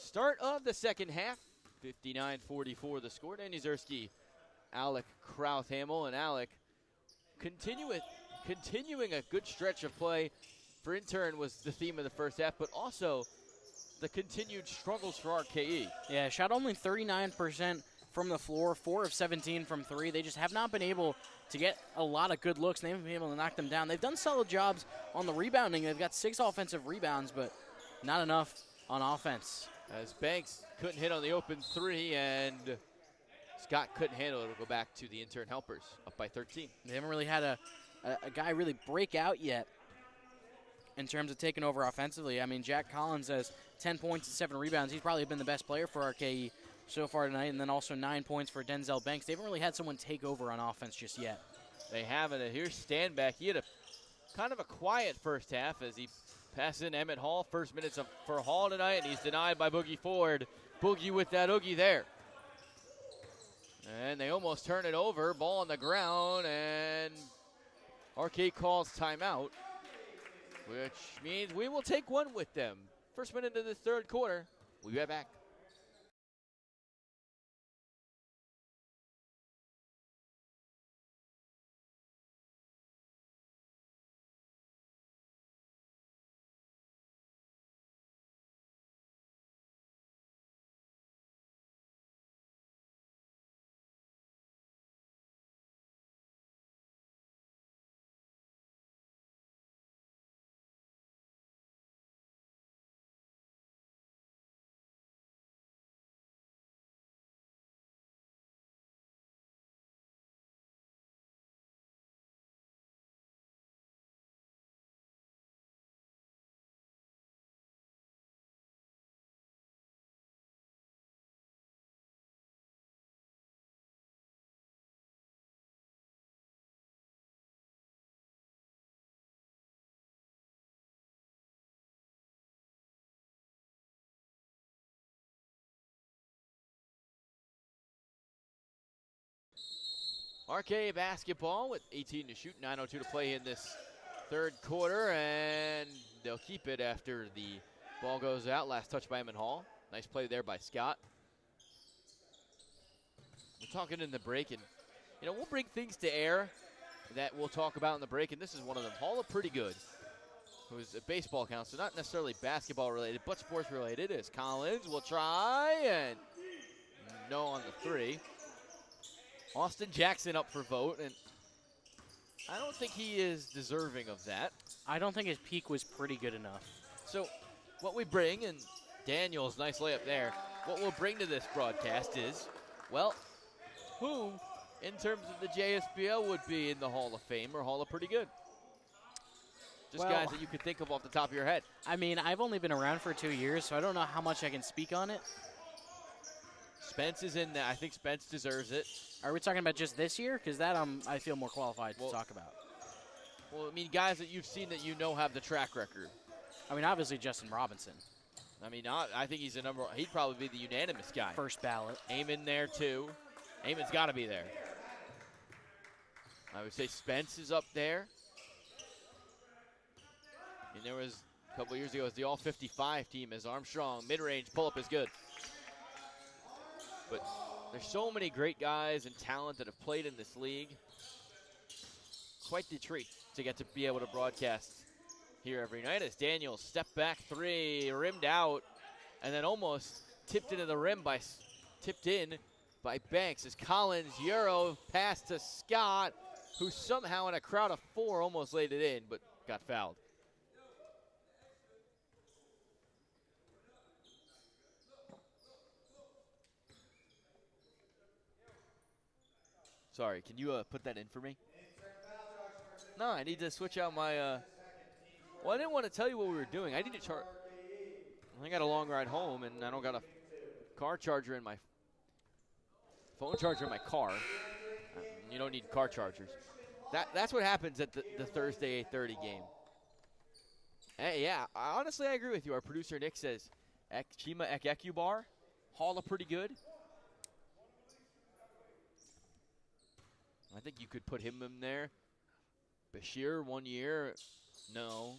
Start of the second half, 59-44 the score. Danny Zerski, Alec Krauthamel, and Alec continuing a good stretch of play for Intern was the theme of the first half, but also the continued struggles for RKE. Yeah, shot only 39% from the floor, 4 of 17 from 3. They just have not been able to get a lot of good looks. They haven't been able to knock them down. They've done solid jobs on the rebounding. They've got 6 offensive rebounds, but not enough on offense. As Banks couldn't hit on the open 3, and Scott couldn't handle it. It'll go back to the Intern helpers, up by 13. They haven't really had a guy really break out yet in terms of taking over offensively. I mean, Jack Collins has 10 points and 7 rebounds. He's probably been the best player for RKE so far tonight, and then also 9 points for Denzel Banks. They haven't really had someone take over on offense just yet. They haven't. And here's Standback. He had a kind of a quiet first half as he passes in Emmett Hall. First minutes for Hall tonight, and he's denied by Boogie Ford. Boogie with that oogie there. And they almost turn it over. Ball on the ground, and RKE calls timeout, which means we will take one with them. First minute of the third quarter. We'll be right back. RKE basketball with 18 to shoot, 9:02 to play in this third quarter, and they'll keep it after the ball goes out. Last touch by Emmett Hall. Nice play there by Scott. We're talking in the break, and we'll bring things to air that we'll talk about in the break, and this is one of them. Hall looked pretty good, who's a baseball counselor, not necessarily basketball related, but sports related, as Collins will try, and no on the 3. Austin Jackson up for vote, and I don't think he is deserving of that. I don't think his peak was pretty good enough. So what we bring, and Daniel's nice layup there, what we'll bring to this broadcast is, well, who in terms of the JSBL would be in the Hall of Fame or Hall of Pretty Good? Just guys that you could think of off the top of your head. I mean, I've only been around for 2 years, so I don't know how much I can speak on it. Spence is in there. I think Spence deserves it. Are we talking about just this year? Because that I feel more qualified to talk about. Well, I mean, guys that you've seen that have the track record. I mean, obviously Justin Robinson. I mean, I think he's the number one. He'd probably be the unanimous guy. First ballot. Amon there, too. Amon's got to be there. I would say Spence is up there. And there was, a couple years ago, it was the All-55 team as Armstrong. Mid-range pull-up is good. But there's so many great guys and talent that have played in this league. Quite the treat to get to be able to broadcast here every night as Daniels step back 3, rimmed out, and then almost tipped in by Banks as Collins Euro pass to Scott, who somehow in a crowd of 4 almost laid it in, but got fouled. Sorry, can you put that in for me? No, I need to switch out my, well, I didn't want to tell you what we were doing. I need to charge. I got a long ride home, and I don't got a car charger in my, phone charger in my car. You don't need car chargers. That's what happens at the Thursday 8:30 game. Hey, yeah, honestly, I agree with you. Our producer, Nick, says Chima Ekekubar, Hall of Pretty Good. I think you could put him in there. Bashir, 1 year. No.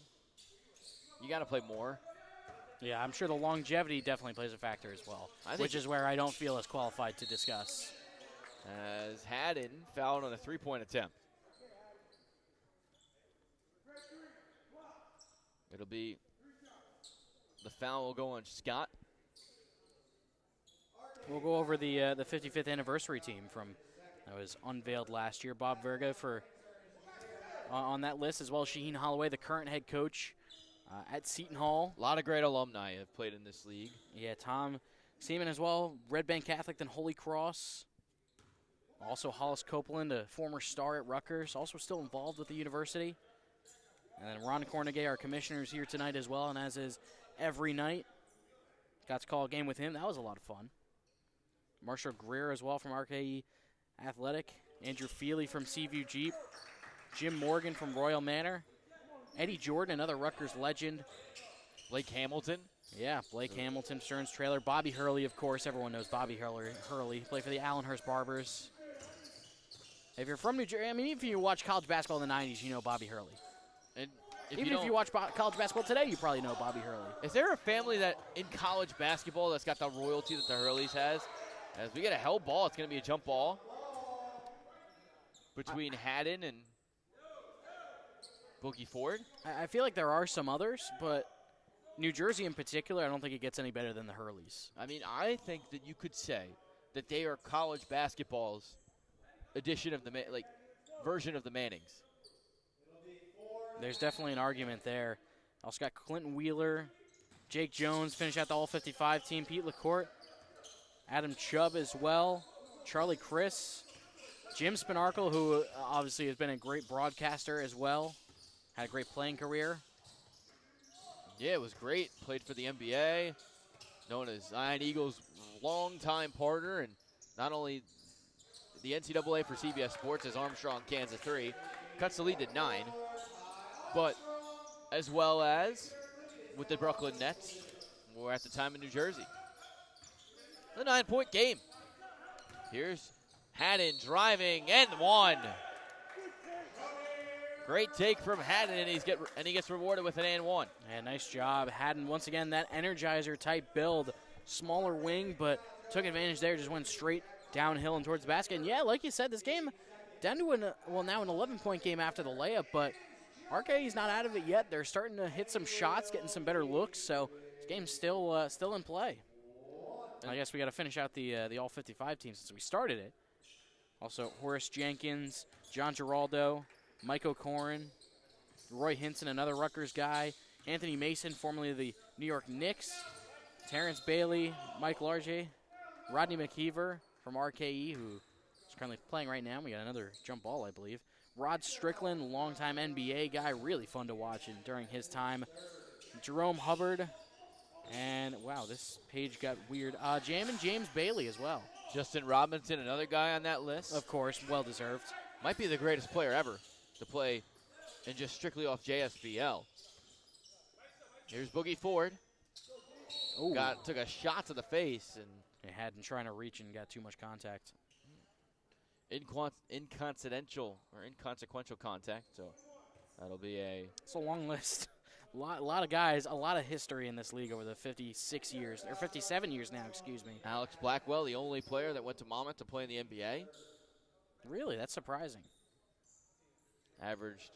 You got to play more. Yeah, I'm sure the longevity definitely plays a factor as well, which is where I don't feel as qualified to discuss. As Haddon fouled on a three-point attempt. It'll be, the foul will go on Scott. We'll go over the 55th anniversary team that was unveiled last year. Bob Verga on that list, as well as Shaheen Holloway, the current head coach at Seton Hall. A lot of great alumni have played in this league. Yeah, Tom Seaman as well, Red Bank Catholic, then Holy Cross. Also Hollis Copeland, a former star at Rutgers, also still involved with the university. And then Ron Cornegay, our commissioner, is here tonight as well, and as is every night. Got to call a game with him. That was a lot of fun. Marshall Greer as well from RKE Athletic. Andrew Feely from Seaview Jeep. Jim Morgan from Royal Manor. Eddie Jordan, another Rutgers legend. Blake Hamilton. Yeah, Blake Hamilton, Stearns Trailer. Bobby Hurley, of course. Everyone knows Bobby Hurley. Played for the Allenhurst Barbers. If you're from New Jersey, I mean, even if you watch college basketball in the 90s, you know Bobby Hurley. And if you watch college basketball today, you probably know Bobby Hurley. Is there a family that in college basketball that's got the royalty that the Hurleys has? As we get a held ball, it's going to be a jump ball between Haddon and Boogie Ford. I feel like there are some others, but New Jersey in particular, I don't think it gets any better than the Hurleys. I mean, I think that you could say that they are college basketball's edition of the version of the Mannings. There's definitely an argument there. Also got Clinton Wheeler, Jake Jones finish out the All-55 team, Pete LaCourte, Adam Chubb as well, Charlie Chris, Jim Spinarkle, who obviously has been a great broadcaster as well, had a great playing career. Yeah, it was great. Played for the NBA, known as Zion Eagles' longtime partner, and not only the NCAA for CBS Sports as Armstrong, Kansas 3, cuts the lead to 9, but as well as with the Brooklyn Nets, we're at the time in New Jersey. The 9-point game. Here's Haddon driving and one. Great take from Haddon, and he gets rewarded with an and one. Yeah, nice job. Haddon, once again, that Energizer-type build. Smaller wing, but took advantage there, just went straight downhill and towards the basket. And, yeah, like you said, this game down to now an 11-point game after the layup, but RKE's not out of it yet. They're starting to hit some shots, getting some better looks, so this game's still in play. I guess we got to finish out the All-55 team since we started it. Also, Horace Jenkins, John Giraldo, Mike O'Corin, Roy Hinson, another Rutgers guy, Anthony Mason, formerly of the New York Knicks, Terrence Bailey, Mike Large, Rodney McKeever from RKE, who is currently playing right now. We got another jump ball, I believe. Rod Strickland, longtime NBA guy, really fun to watch during his time. Jerome Hubbard, and wow, this page got weird. James Bailey as well. Justin Robinson, another guy on that list. Of course, well-deserved. Might be the greatest player ever to play and just strictly off JSBL. Here's Boogie Ford. Ooh. Took a shot to the face and Haddon trying to reach and got too much contact. Inconsequential contact. So that'll be It's a long list. A lot of guys, a lot of history in this league over the 56 years, or 57 years now, excuse me. Alex Blackwell, the only player that went to Monmouth to play in the NBA. Really, that's surprising. Averaged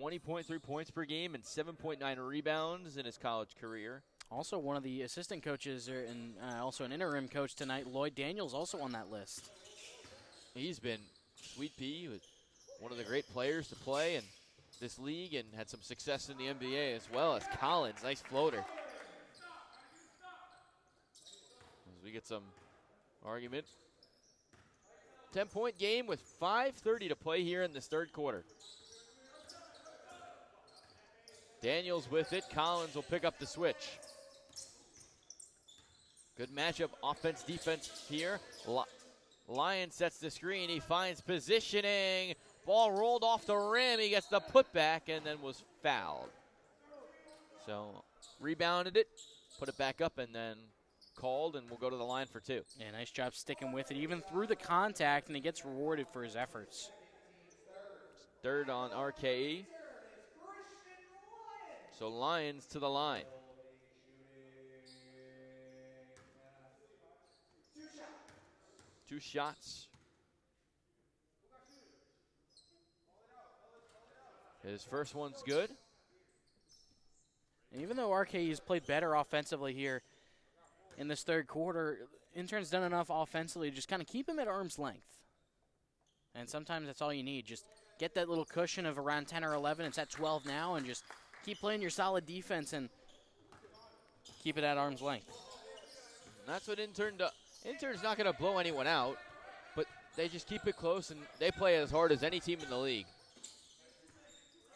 20.3 points per game and 7.9 rebounds in his college career. Also, one of the assistant coaches and also an interim coach tonight, Lloyd Daniels, also on that list. He's been Sweet Pea, one of the great players to play in this league and had some success in the NBA as well as Collins. Nice floater. As we get some argument. 10-point game with 5:30 to play here in this third quarter. Daniels with it. Collins will pick up the switch. Good matchup, offense, defense here. Lyon sets the screen. He finds positioning. Ball rolled off the rim. He gets the putback and then was fouled. So rebounded it, put it back up, and then called, and we'll go to the line for two. Yeah, nice job sticking with it, even through the contact, and he gets rewarded for his efforts. Third on RKE. So Lions to the line. 2 shots. His first one's good. And even though RKE has played better offensively here in this third quarter, Intern's done enough offensively to just kind of keep him at arm's length. And sometimes that's all you need. Just get that little cushion of around 10 or 11. It's at 12 now, and just keep playing your solid defense and keep it at arm's length. And that's what Intern does. Intern's not going to blow anyone out, but they just keep it close, and they play as hard as any team in the league.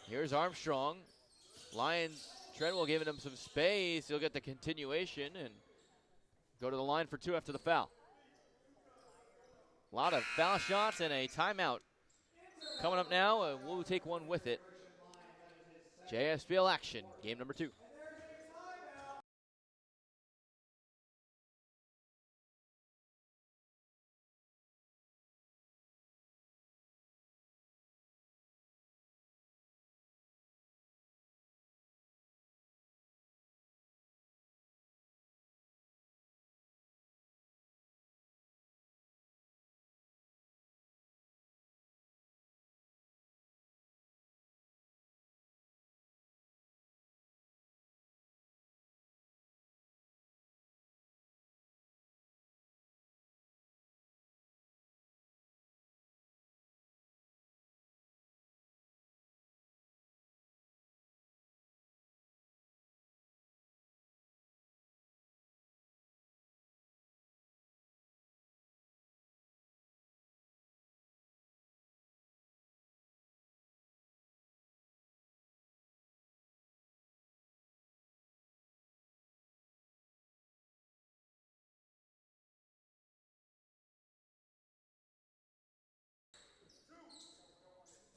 Here's Armstrong. Lions, Treadwell giving him some space. He'll get the continuation and go to the line for 2 after the foul. A lot of foul shots and a timeout coming up now, and we'll take one with it. JSPL action, game number 2.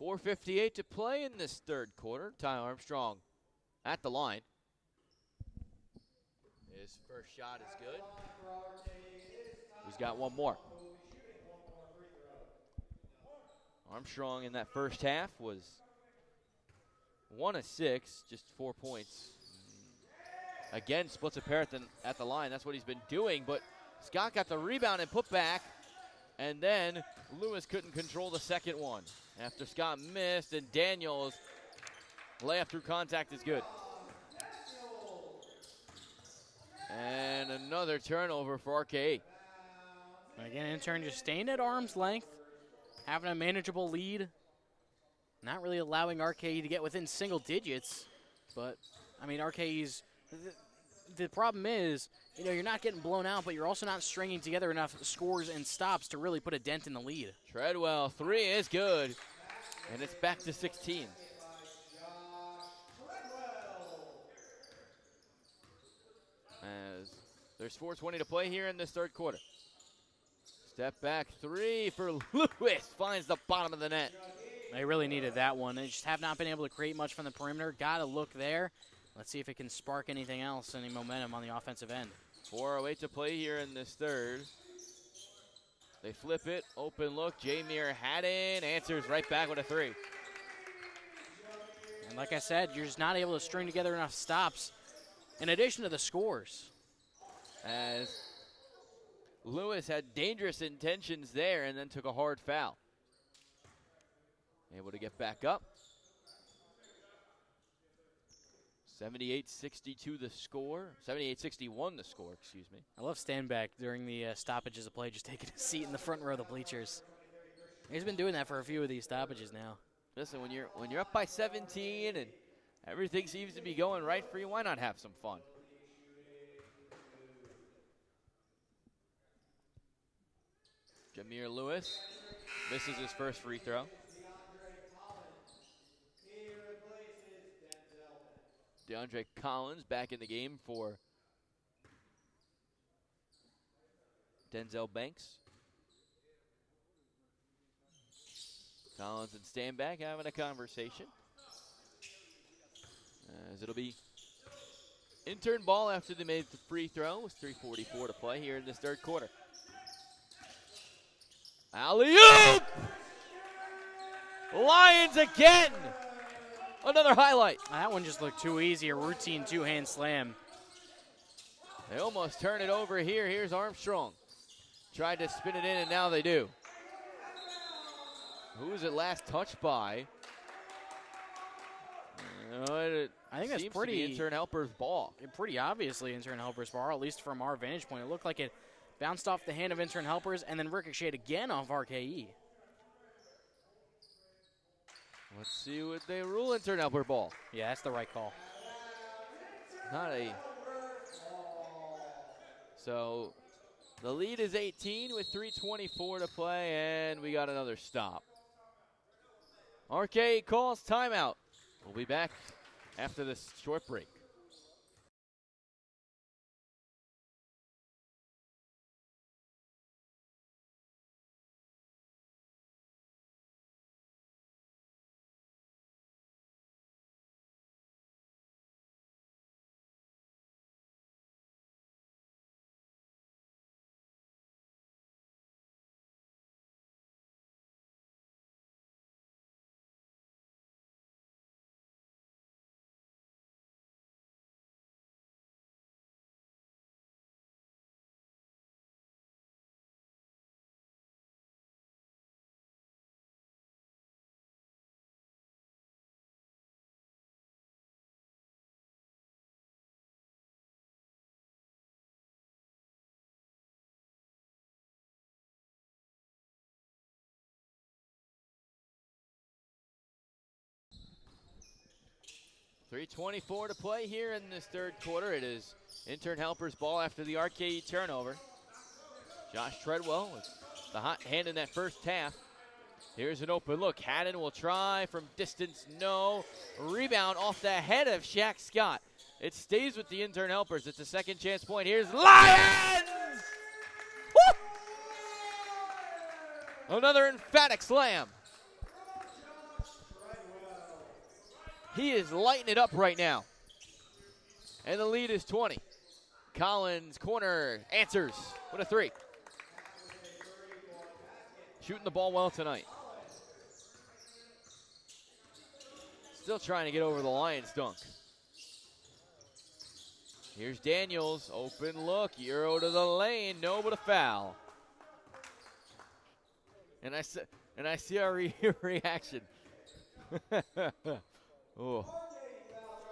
.458 to play in this third quarter. Ty Armstrong at the line. His first shot is good. He's got one more. Armstrong in that first half was 1 of 6, just 4 points. Again, splits a pair at the line. That's what he's been doing, but Scott got the rebound and put back, and then Lewis couldn't control the second one. After Scott missed, and Daniels' layup through contact is good. And another turnover for RKE. Again, Intern just staying at arm's length, having a manageable lead, not really allowing RKE to get within single digits. But, I mean, RKE's the problem is, you know, you're not getting blown out, but you're also not stringing together enough scores and stops to really put a dent in the lead. Treadwell, 3 is good, and it's back to 16. As there's 4:20 to play here in this third quarter. Step back 3 for Lewis, finds the bottom of the net. They really needed that one. They just have not been able to create much from the perimeter. Got to look there. Let's see if it can spark anything else, any momentum on the offensive end. 4:08 to play here in this third. They flip it, open look. Jameer Haddon answers right back with a 3. And like I said, you're just not able to string together enough stops in addition to the scores. As Lewis had dangerous intentions there and then took a hard foul. Able to get back up. 78-62 the score. 78-61 the score, excuse me. I love stand back during the stoppages of play, just taking a seat in the front row of the bleachers. He's been doing that for a few of these stoppages now. Listen, when you're up by 17 and everything seems to be going right for you, why not have some fun? Jameer Lewis misses his first free throw. DeAndre Collins back in the game for Denzel Banks. Collins and Stanback having a conversation. As it'll be Intern ball after they made the free throw with 3:44 to play here in this third quarter. Alley-oop! Lions again! Another highlight. That one just looked too easy, a routine two-hand slam. They almost turn it over here. Here's Armstrong. tried to spin it in, and now they do. Who was it last touched by? I think that's seems pretty to be Intern Helper's ball. Pretty obviously Intern Helper's ball, at least from our vantage point. It looked like it bounced off the hand of Intern Helpers and then ricocheted again off RKE. Let's see what they rule. Intern Helper ball. Yeah, that's the right call. Not a. So the lead is 18 with 3:24 to play, and we got another stop. RKE calls timeout. We'll be back after this short break. .324 to play here in this third quarter. It is Intern Helper's ball after the RKE turnover. Josh Treadwell with the hot hand in that first half. Here's an open look. Haddon will try from distance. No. Rebound off the head of Shaq Scott. It stays with the Intern Helpers. It's a second chance point. Here's Lyons! Woo! Another emphatic slam. He is lighting it up right now. And the lead is 20. Collins, corner, answers with a three. Shooting the ball well tonight. Still trying to get over the Lions dunk. Here's Daniels, open look, Euro to the lane, no but a foul. And I see our reaction. Oh,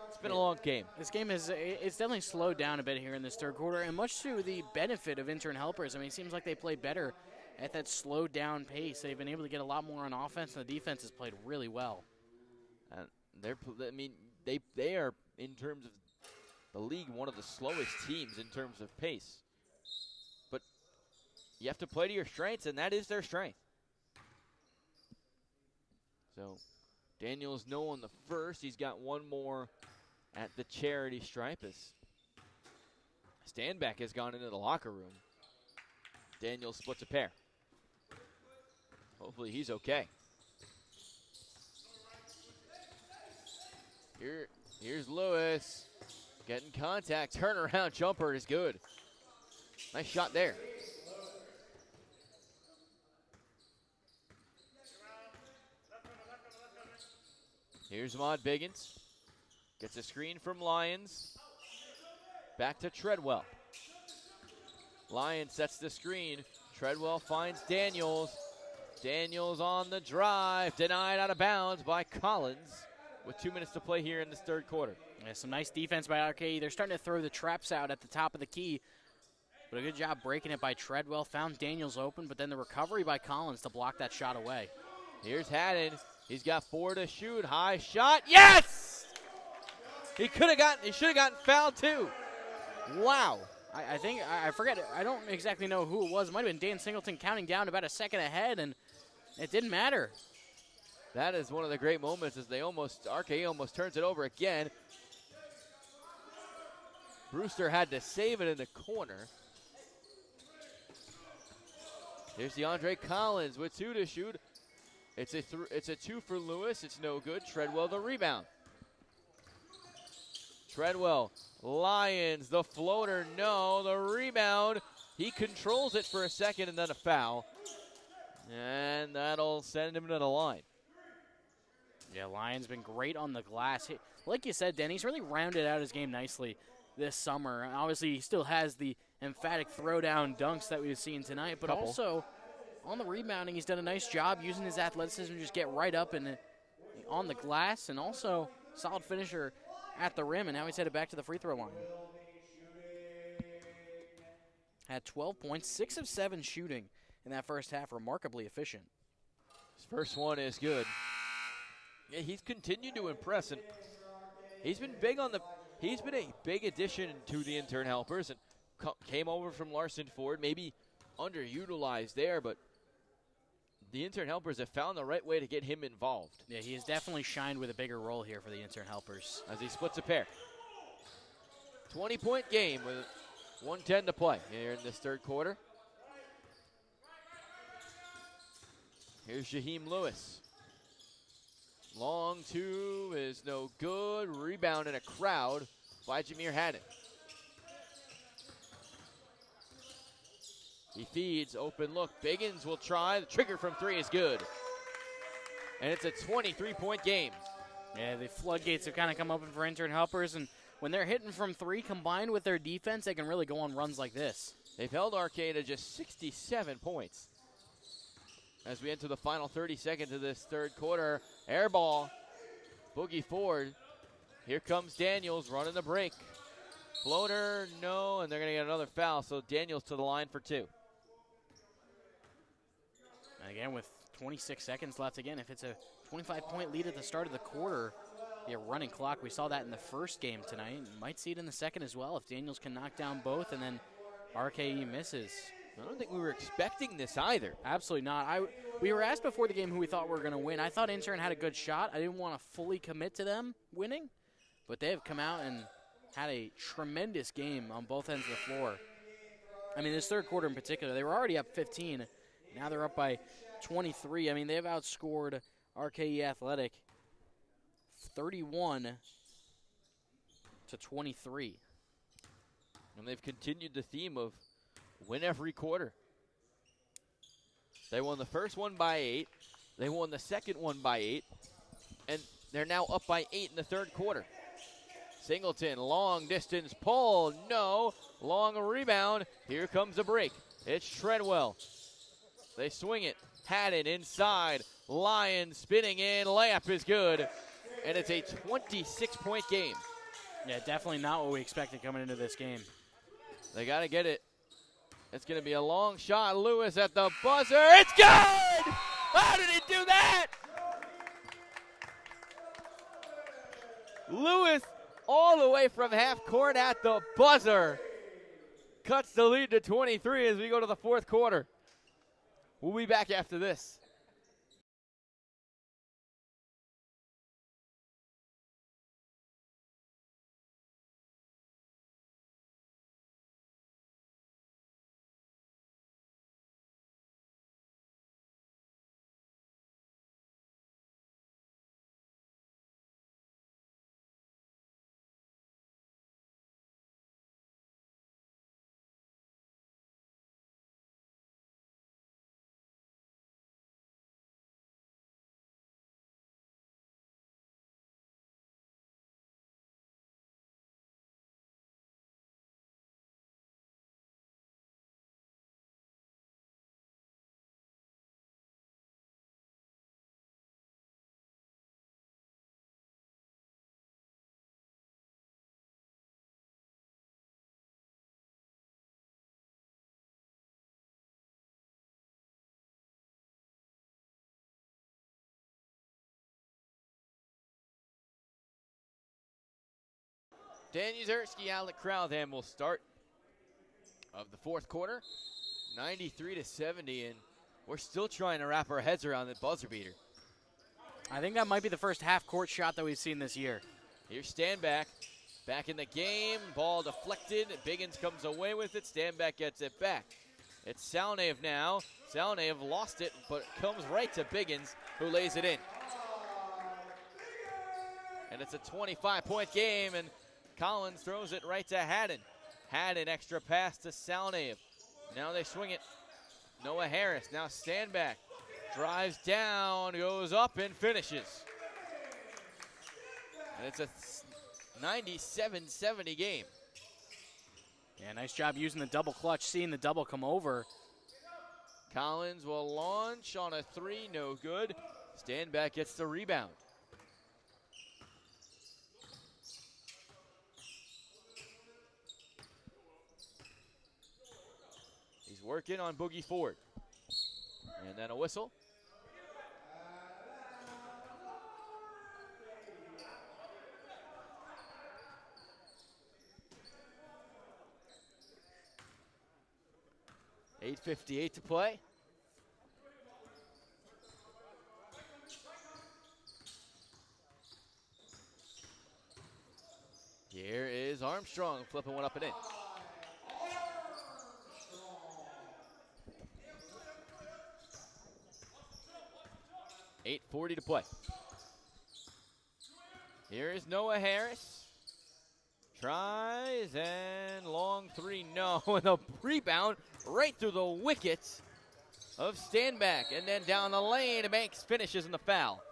it's been a long game. This game it's definitely slowed down a bit here in this third quarter, and much to the benefit of Intern Helpers. I mean, it seems like they play better at that slowed down pace. They've been able to get a lot more on offense, and the defense has played really well. They are, in terms of the league, one of the slowest teams in terms of pace. But you have to play to your strengths, and that is their strength. So Daniels no on the first. He's got one more at the charity stripe as Standback has gone into the locker room. Daniels splits a pair. Hopefully he's okay. Here's Lewis. Getting contact. Turnaround jumper is good. Nice shot there. Here's Ahmad Biggins. Gets a screen from Lyons. Back to Treadwell. Lyons sets the screen. Treadwell finds Daniels. Daniels on the drive. Denied out of bounds by Collins with 2 minutes to play here in this third quarter. Yeah, some nice defense by RKE. They're starting to throw the traps out at the top of the key. But a good job breaking it by Treadwell. Found Daniels open, but then the recovery by Collins to block that shot away. Here's Haddon. He's got 4 to shoot. High shot. Yes! He should have gotten fouled too. Wow. I forget. I don't exactly know who it was. It might have been Dan Singleton counting down about a second ahead, and it didn't matter. That is one of the great moments as RKE almost turns it over again. Brewster had to save it in the corner. Here's DeAndre Collins with 2 to shoot. It's a 2 for Lewis. It's no good. Treadwell the rebound. Treadwell, Lyons, the floater, no. The rebound, he controls it for a second and then a foul. And that'll send him to the line. Yeah, Lyons been great on the glass. Like you said, Denny's really rounded out his game nicely this summer. And obviously, he still has the emphatic throwdown dunks that we've seen tonight, but also on the rebounding, he's done a nice job using his athleticism to just get right up and on the glass, and also solid finisher at the rim, and now he's headed back to the free throw line. Had 12 points, 6 of 7 shooting in that first half, remarkably efficient. His first one is good. Yeah, he's continued to impress, and he's been big on the. He's been a big addition to the intern helpers, and came over from Larson Ford, maybe underutilized there, but the intern helpers have found the right way to get him involved. Yeah, he has definitely shined with a bigger role here for the intern helpers. As he splits a pair. 20-point game with 1:10 to play here in this third quarter. Here's Jaheim Lewis. Long two is no good. Rebound in a crowd by Jameer Haddon. He feeds, open look. Biggins will try. The trigger from three is good. And it's a 23-point game. Yeah, the floodgates have kind of come open for intern helpers, and when they're hitting from three combined with their defense, they can really go on runs like this. They've held RKE to just 67 points. As we enter the final 30 seconds of this third quarter, air ball, Boogie Ford. Here comes Daniels running the break. Floater, no, and they're going to get another foul, so Daniels to the line for two. And again, with 26 seconds left, again, if it's a 25-point lead at the start of the quarter, a running clock. We saw that in the first game tonight. Might see it in the second as well if Daniels can knock down both and then RKE misses. I don't think we were expecting this either. Absolutely not. We were asked before the game who we thought were going to win. I thought Intern had a good shot. I didn't want to fully commit to them winning, but they have come out and had a tremendous game on both ends of the floor. I mean, this third quarter in particular, they were already up 15. Now they're up by 23. I mean, they've outscored RKE Athletic 31 to 23. And they've continued the theme of win every quarter. They won the first one by 8. They won the second one by 8. And they're now up by 8 in the third quarter. Singleton, long distance pull, no. Long rebound. Here comes a break. It's Treadwell. They swing it. Haddon inside. Lion spinning in. Layup is good. And it's a 26-point game. Yeah, definitely not what we expected coming into this game. They got to get it. It's going to be a long shot. Lewis at the buzzer. It's good! How did he do that? Lewis all the way from half court at the buzzer. Cuts the lead to 23 as we go to the fourth quarter. We'll be back after this. Dan Uzerski, Alec Crowtham will start of the fourth quarter, 93-70, and we're still trying to wrap our heads around the buzzer beater. I think that might be the first half-court shot that we've seen this year. Here's Stanback, back in the game, ball deflected, Biggins comes away with it, Stanback gets it back. It's Salnev now. Salnev lost it, but it comes right to Biggins, who lays it in. And it's a 25-point game, and Collins throws it right to Haddon. Haddon extra pass to Salnev. Now they swing it. Noah Harris now Stanback. Drives down, goes up and finishes. And it's a 97-70 game. Yeah, nice job using the double clutch, seeing the double come over. Collins will launch on a three, no good. Standback gets the rebound. He's working on Boogie Ford. And then a whistle. .8:58 to play. Here is Armstrong flipping one up and in. .8:40 to play. Here is Noah Harris. Tries and long three, no. And a rebound right through the wickets of Standback. And then down the lane, Banks finishes in the foul.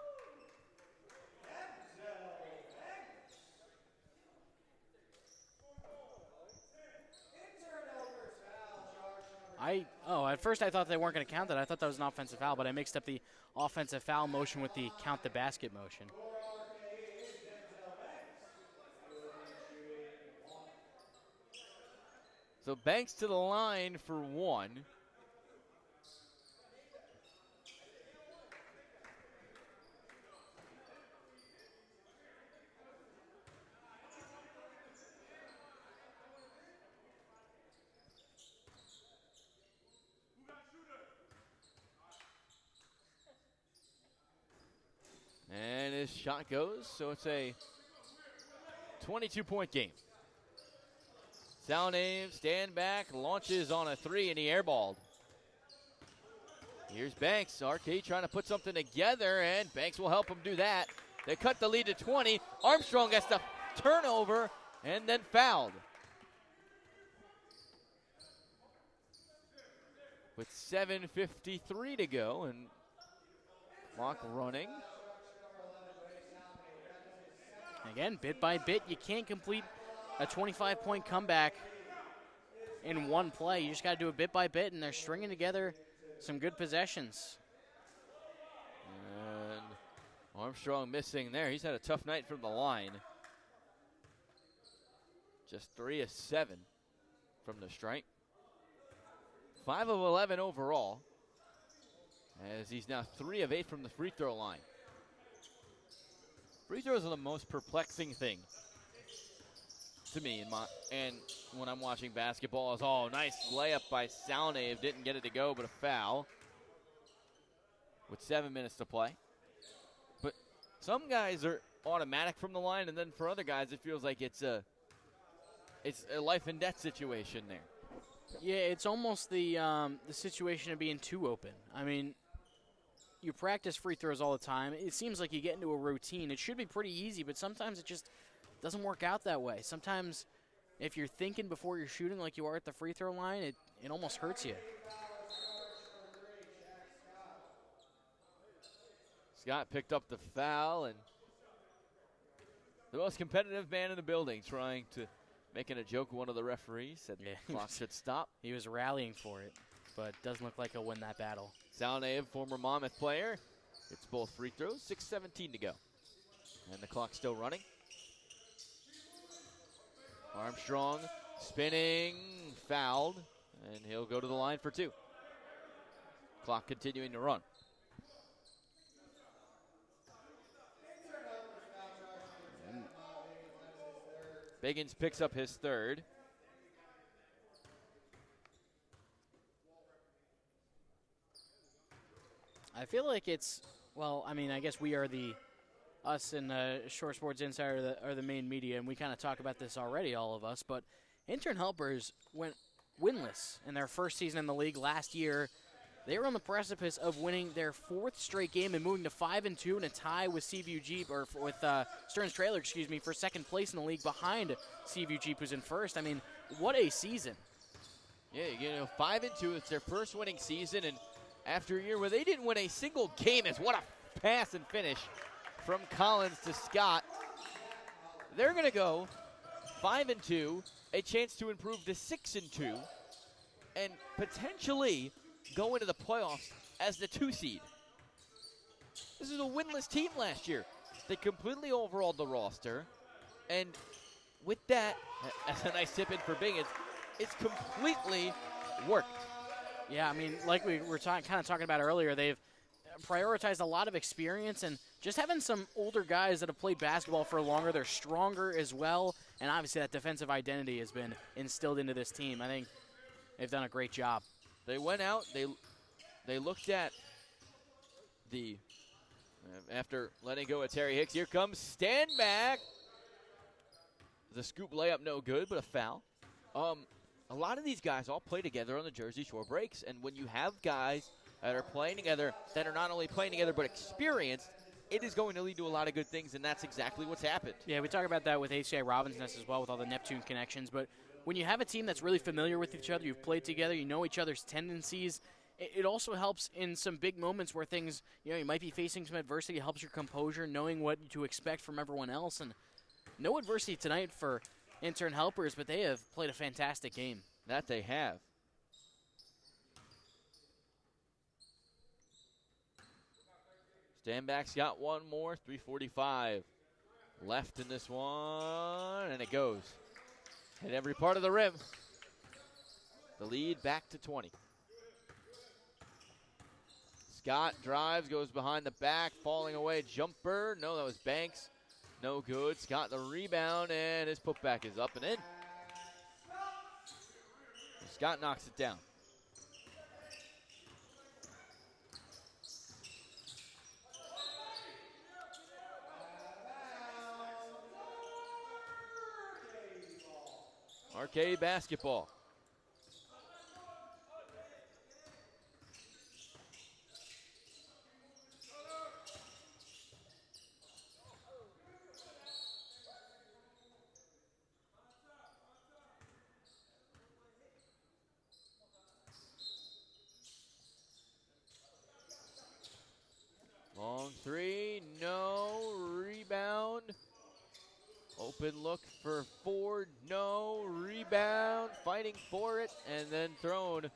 At first I thought they weren't going to count that. I thought that was an offensive foul, but I mixed up the offensive foul motion with the count the basket motion. So Banks to the line for one. And his shot goes, so it's a 22-point game. Salnave, stand back, launches on a three, and he airballed. Here's Banks. RKE trying to put something together, and Banks will help him do that. They cut the lead to 20. Armstrong gets the turnover and then fouled. With 7:53 to go and clock running. Again, bit by bit, you can't complete a 25-point comeback in one play. You just got to do it bit by bit, and they're stringing together some good possessions. And Armstrong missing there. He's had a tough night from the line. Just 3 of 7 from the stripe. 5 of 11 overall, as he's now 3 of 8 from the free throw line. Free throws are the most perplexing thing to me and when I'm watching basketball. Is nice layup by Salnave, didn't get it to go, but a foul with 7 minutes to play. But some guys are automatic from the line, and then for other guys it feels like it's a life and death situation there. Yeah, it's almost the situation of being too open. I mean, you practice free throws all the time. It seems like you get into a routine. It should be pretty easy, but sometimes it just doesn't work out that way. Sometimes if you're thinking before you're shooting like you are at the free throw line, it almost hurts you. Scott picked up the foul, and the most competitive man in the building trying to making a joke with one of the referees. Said the clock should stop. He was rallying for it, but doesn't look like he'll win that battle. Salnave, former Monmouth player. It's both free throws, 6:17 to go. And the clock's still running. Armstrong spinning, fouled, and he'll go to the line for 2. Clock continuing to run. Biggins picks up his third. I feel like it's, I guess we are us and Short Sports Insider are the main media, and we kind of talk about this already, all of us, but Intern Helpers went winless in their first season in the league last year. They were on the precipice of winning their 4th straight game and moving to 5-2 in a tie with Seaview Jeep, or with Stearns Trailer, for second place in the league behind Seaview Jeep, who's in first. I mean, what a season. Yeah, 5-2, it's their first winning season, and after a year where they didn't win a single game, what a pass and finish from Collins to Scott. They're going to go 5-2, a chance to improve to 6-2, and potentially go into the playoffs as the 2 seed. This is a winless team last year. They completely overhauled the roster, and with that, as a nice tip in for Bing, it's completely worked. Yeah, I mean, like we were kind of talking about earlier, they've prioritized a lot of experience and just having some older guys that have played basketball for longer. They're stronger as well, and obviously that defensive identity has been instilled into this team. I think they've done a great job. They went out, they looked at the, after letting go of Terry Hicks, here comes stand back. The scoop layup no good, but a foul. A lot of these guys all play together on the Jersey Shore breaks, and when you have guys that are playing together that are not only playing together but experienced, it is going to lead to a lot of good things, and that's exactly what's happened. Yeah, we talk about that with HCI Robinson as well with all the Neptune connections, but when you have a team that's really familiar with each other, you've played together, you know each other's tendencies, it also helps in some big moments where things, you might be facing some adversity. It helps your composure, knowing what to expect from everyone else, and no adversity tonight for Intern helpers, but they have played a fantastic game. That they have. Standback's got one more, 3:45 left in this one, and it goes. Hit every part of the rim. The lead back to 20. Scott drives, goes behind the back, falling away, jumper. No, that was Banks. No good. Scott the rebound, and his putback is up and in. Scott knocks it down. RKE basketball. Long three, no, rebound. Open look for Ford, no, rebound, fighting for it, and then thrown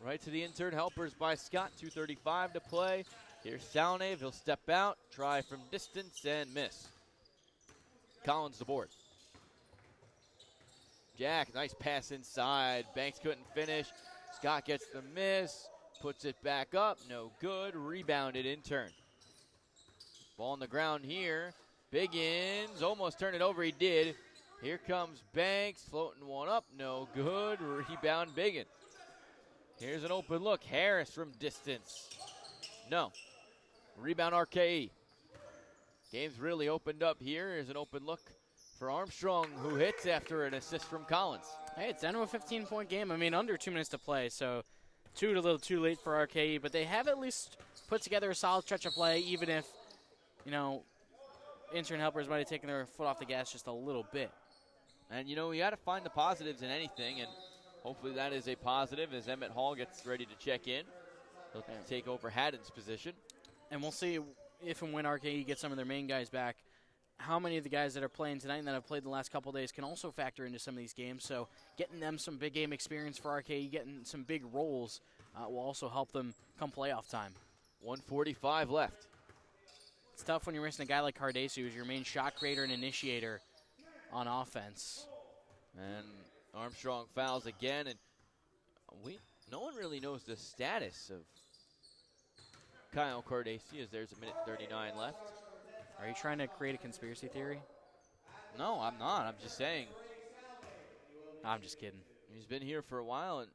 right to the Intern helpers by Scott. 2:35 to play. Here's Salnave, he'll step out, try from distance, and miss. Collins the board. Jack, nice pass inside. Banks couldn't finish. Scott gets the miss, puts it back up, no good, rebounded Intern. Ball on the ground here. Biggins almost turned it over. He did. Here comes Banks, floating one up. No good. Rebound Biggins. Here's an open look. Harris from distance. No. Rebound RKE. Game's really opened up here. Here's an open look for Armstrong, who hits after an assist from Collins. Hey, it's down to a 15-point game. I mean, under 2 minutes to play, so a little too late for RKE, but they have at least put together a solid stretch of play, even if, Intern helpers might have taken their foot off the gas just a little bit. And, you got to find the positives in anything, and hopefully that is a positive as Emmett Hall gets ready to check in. He'll take over Haddon's position. And we'll see if and when RKE gets some of their main guys back, how many of the guys that are playing tonight and that have played the last couple days can also factor into some of these games. So getting them some big game experience for RKE, getting some big roles will also help them come playoff time. 1:45 left. It's tough when you're missing a guy like Cardace, who's your main shot creator and initiator on offense. And Armstrong fouls again, and no one really knows the status of Kyle Cardace as there's a minute 39 left. Are you trying to create a conspiracy theory? No, I'm not. I'm just saying. I'm just kidding. He's been here for a while, and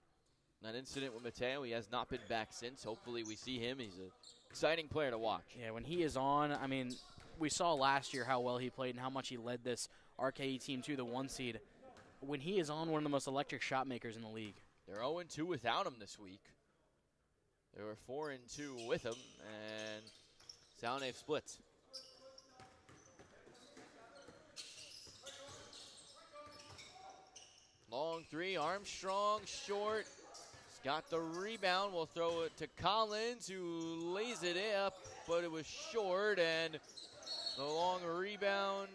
that incident with Mateo, he has not been back since. Hopefully we see him. He's an exciting player to watch. Yeah, when he is on, I mean, we saw last year how well he played and how much he led this RKE team to the 1 seed. When he is on, one of the most electric shot makers in the league. They're 0-2 without him this week. They were 4-2 with him, and Salnave splits. Long three, Armstrong short. He's got the rebound. We'll throw it to Collins, who lays it up, but it was short, and the long rebound,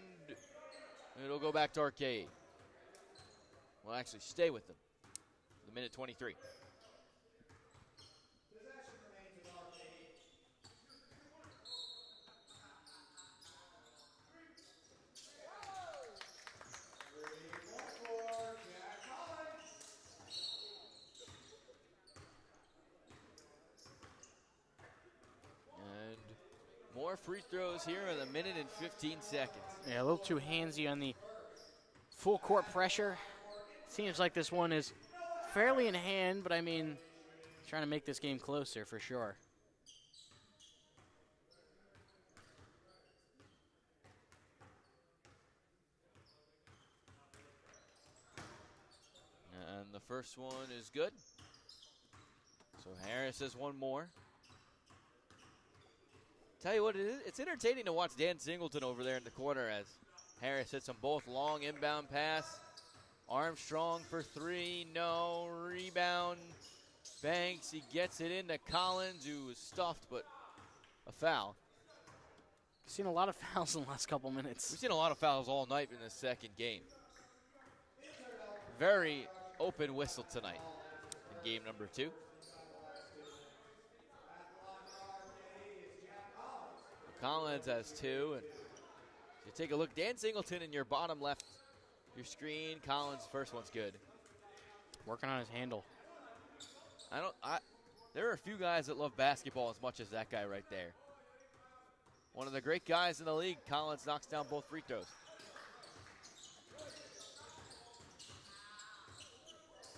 it'll go back to RKE. Well, actually stay with them. The minute 23. More free throws here in a minute and 15 seconds. Yeah, a little too handsy on the full court pressure. Seems like this one is fairly in hand, but I mean, trying to make this game closer for sure. And the first one is good. So Harris has one more. Tell you what, it's entertaining to watch Dan Singleton over there in the corner as Harris hits them both. Long inbound pass. Armstrong for three, no. Rebound. Banks, he gets it into Collins, who was stuffed, but a foul. We've seen a lot of fouls in the last couple minutes. We've seen a lot of fouls all night in the second game. Very open whistle tonight in game number 2. Collins has 2, and you take a look, Dan Singleton in your bottom left, your screen. Collins' first one's good. Working on his handle. There are a few guys that love basketball as much as that guy right there. One of the great guys in the league. Collins knocks down both free throws.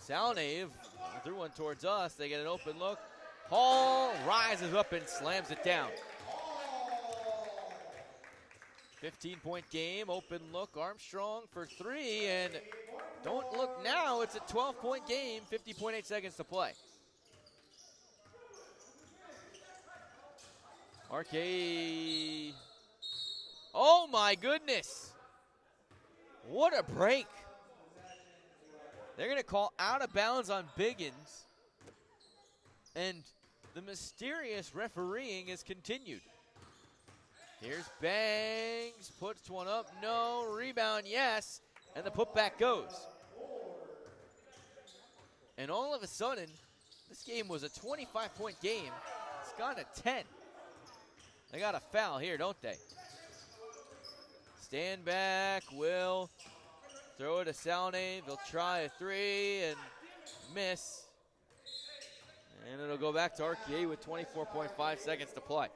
Salnave threw one towards us. They get an open look. Hall rises up and slams it down. 15-point game, open look, Armstrong for 3, and don't look now, it's a 12-point game, 50.8 seconds to play. RKE, oh my goodness, what a break. They're gonna call out of bounds on Biggins, and the mysterious refereeing is continued. Here's Bangs, puts one up, no, rebound, yes, and the putback goes. And all of a sudden, this game was a 25-point game. It's gone to 10. They got a foul here, don't they? Stand back, will throw it to Salnave. He'll try a 3 and miss. And it'll go back to RKE with 24.5 seconds to play.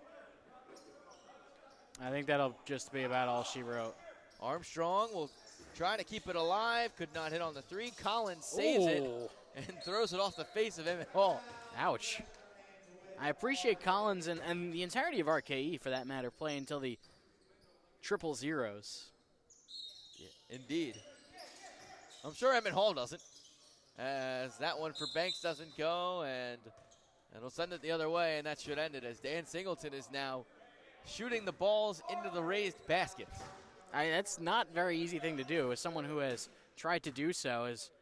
I think that'll just be about all she wrote. Armstrong will try to keep it alive. Could not hit on the 3. Collins saves it and throws it off the face of Emmett Hall. Ouch. I appreciate Collins and the entirety of RKE, for that matter, playing until the triple zeros. Yeah, indeed. I'm sure Emmett Hall doesn't, as that one for Banks doesn't go, and it'll send it the other way, and that should end it, as Dan Singleton is now shooting the balls into the raised baskets. That's not a very easy thing to do. As someone who has tried to do so, is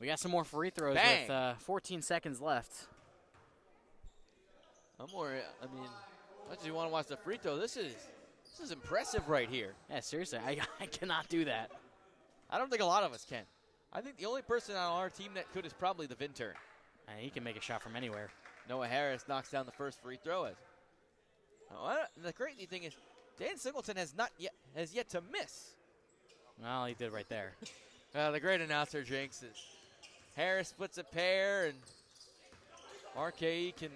we got some more free throws. Bang. With 14 seconds left. As much as you want to watch the free throw, this is impressive right here. Yeah, seriously, I cannot do that. I don't think a lot of us can. I think the only person on our team that could is probably the Intern. He can make a shot from anywhere. Noah Harris knocks down the first free throw. The crazy thing is, Dan Singleton has yet to miss. Well, he did right there. The great announcer jinx is Harris splits a pair, and RKE can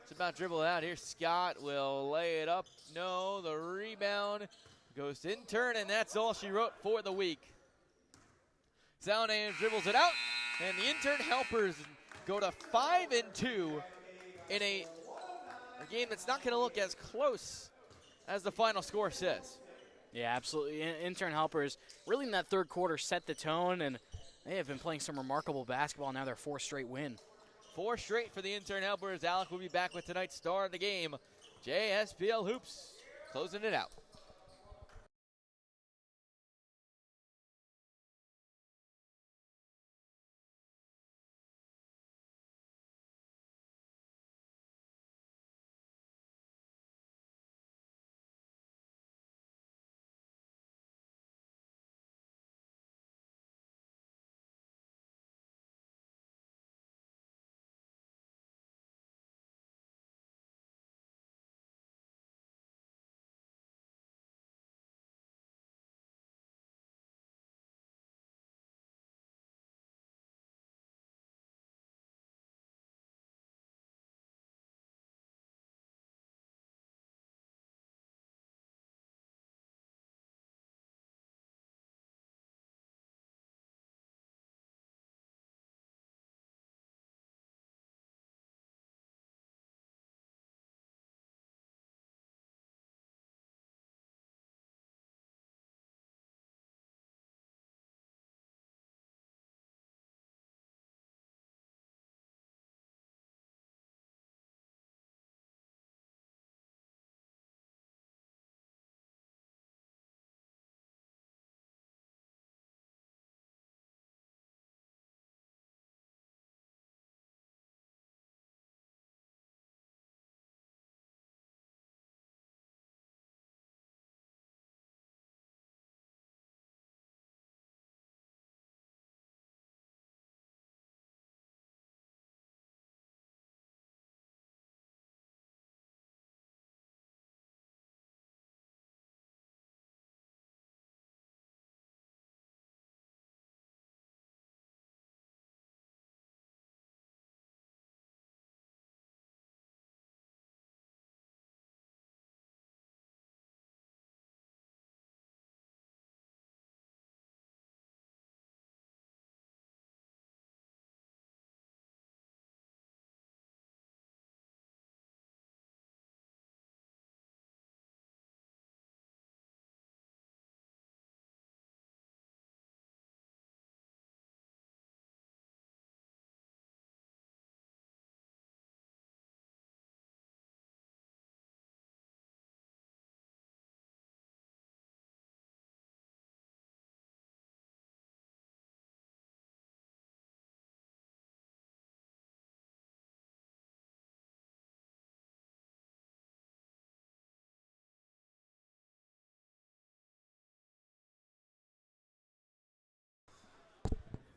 just about dribble it out. Here Scott will lay it up. No, the rebound goes to Intern, and that's all she wrote for the week. Salnave dribbles it out, and the Intern helpers go to 5-2 in a game that's not going to look as close as the final score says. Yeah, absolutely. Intern helpers really in that third quarter set the tone, and they have been playing some remarkable basketball. Now their 4th straight win. 4 straight for the Intern helpers. Alec will be back with tonight's star of the game, JSPL Hoops, closing it out.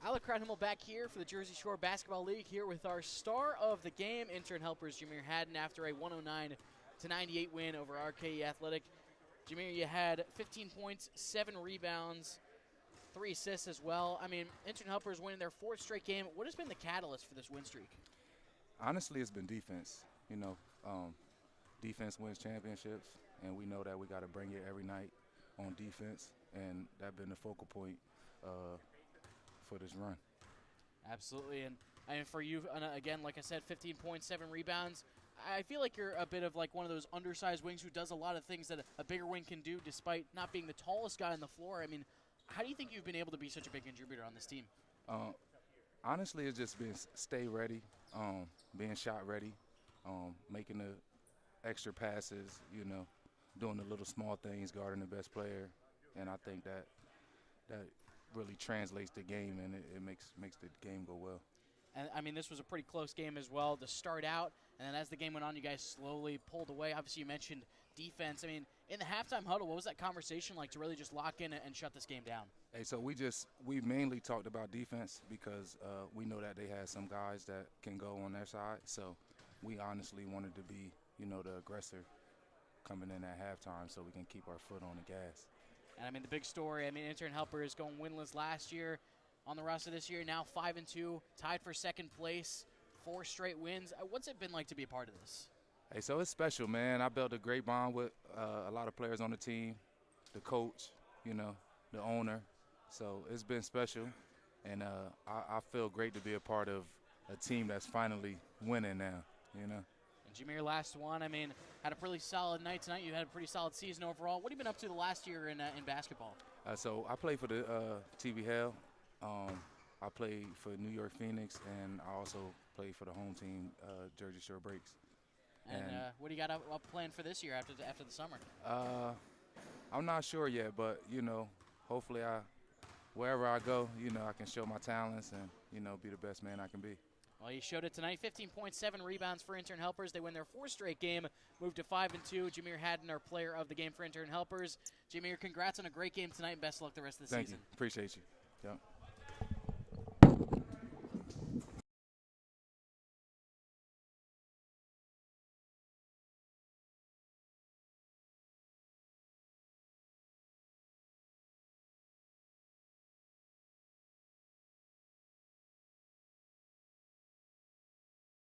Alec Himmel back here for the Jersey Shore Basketball League, here with our star of the game, intern helpers Jameer Haddon, after a 109-98 win over RKE Athletic. Jameer, you had 15 points, 7 rebounds, 3 assists as well. I mean, intern helpers winning their 4th straight game. What has been the catalyst for this win streak? Honestly, it's been defense. You know, defense wins championships, and we know that we got to bring it every night on defense, and that's been the focal point for this run. Absolutely, and for you, again, like I said, 15 points, 7 rebounds. I feel like you're a bit of like one of those undersized wings who does a lot of things that a bigger wing can do despite not being the tallest guy on the floor. I mean, how do you think you've been able to be such a big contributor on this team? Honestly, it's just been stay ready, being shot ready, making the extra passes, you know, doing the little small things, guarding the best player, and I think that really translates the game, and it makes the game go well. And, I mean, this was a pretty close game as well to start out, and then as the game went on, you guys slowly pulled away. Obviously, you mentioned defense. I mean, in the halftime huddle, what was that conversation like to really just lock in and shut this game down? Hey, so we mainly talked about defense because we know that they had some guys that can go on their side, so we honestly wanted to be, you know, the aggressor coming in at halftime so we can keep our foot on the gas. And, I mean, the big story, I mean, intern helpers going winless last year. On the roster this year, now 5-2, tied for 2nd place, 4 straight wins. What's it been like to be a part of this? Hey, so it's special, man. I built a great bond with a lot of players on the team, the coach, you know, the owner. So it's been special, and I feel great to be a part of a team that's finally winning now, you know. And Jameer, last one, I mean, had a pretty solid night tonight. You had a pretty solid season overall. What have you been up to the last year in basketball? So I played for the TV Hell. I played for New York Phoenix, and I also played for the home team, Jersey Shore Breaks. And what do you got up planned for this year after the summer? I'm not sure yet, but, you know, hopefully wherever I go, you know, I can show my talents and, you know, be the best man I can be. Well, you showed it tonight. 15.7 rebounds for intern helpers. They win their 4th straight game, move to 5-2. Jameer Haddon, our player of the game for intern helpers. Jameer, congrats on a great game tonight, and best of luck the rest of the season. Thank you. Appreciate you. Yep.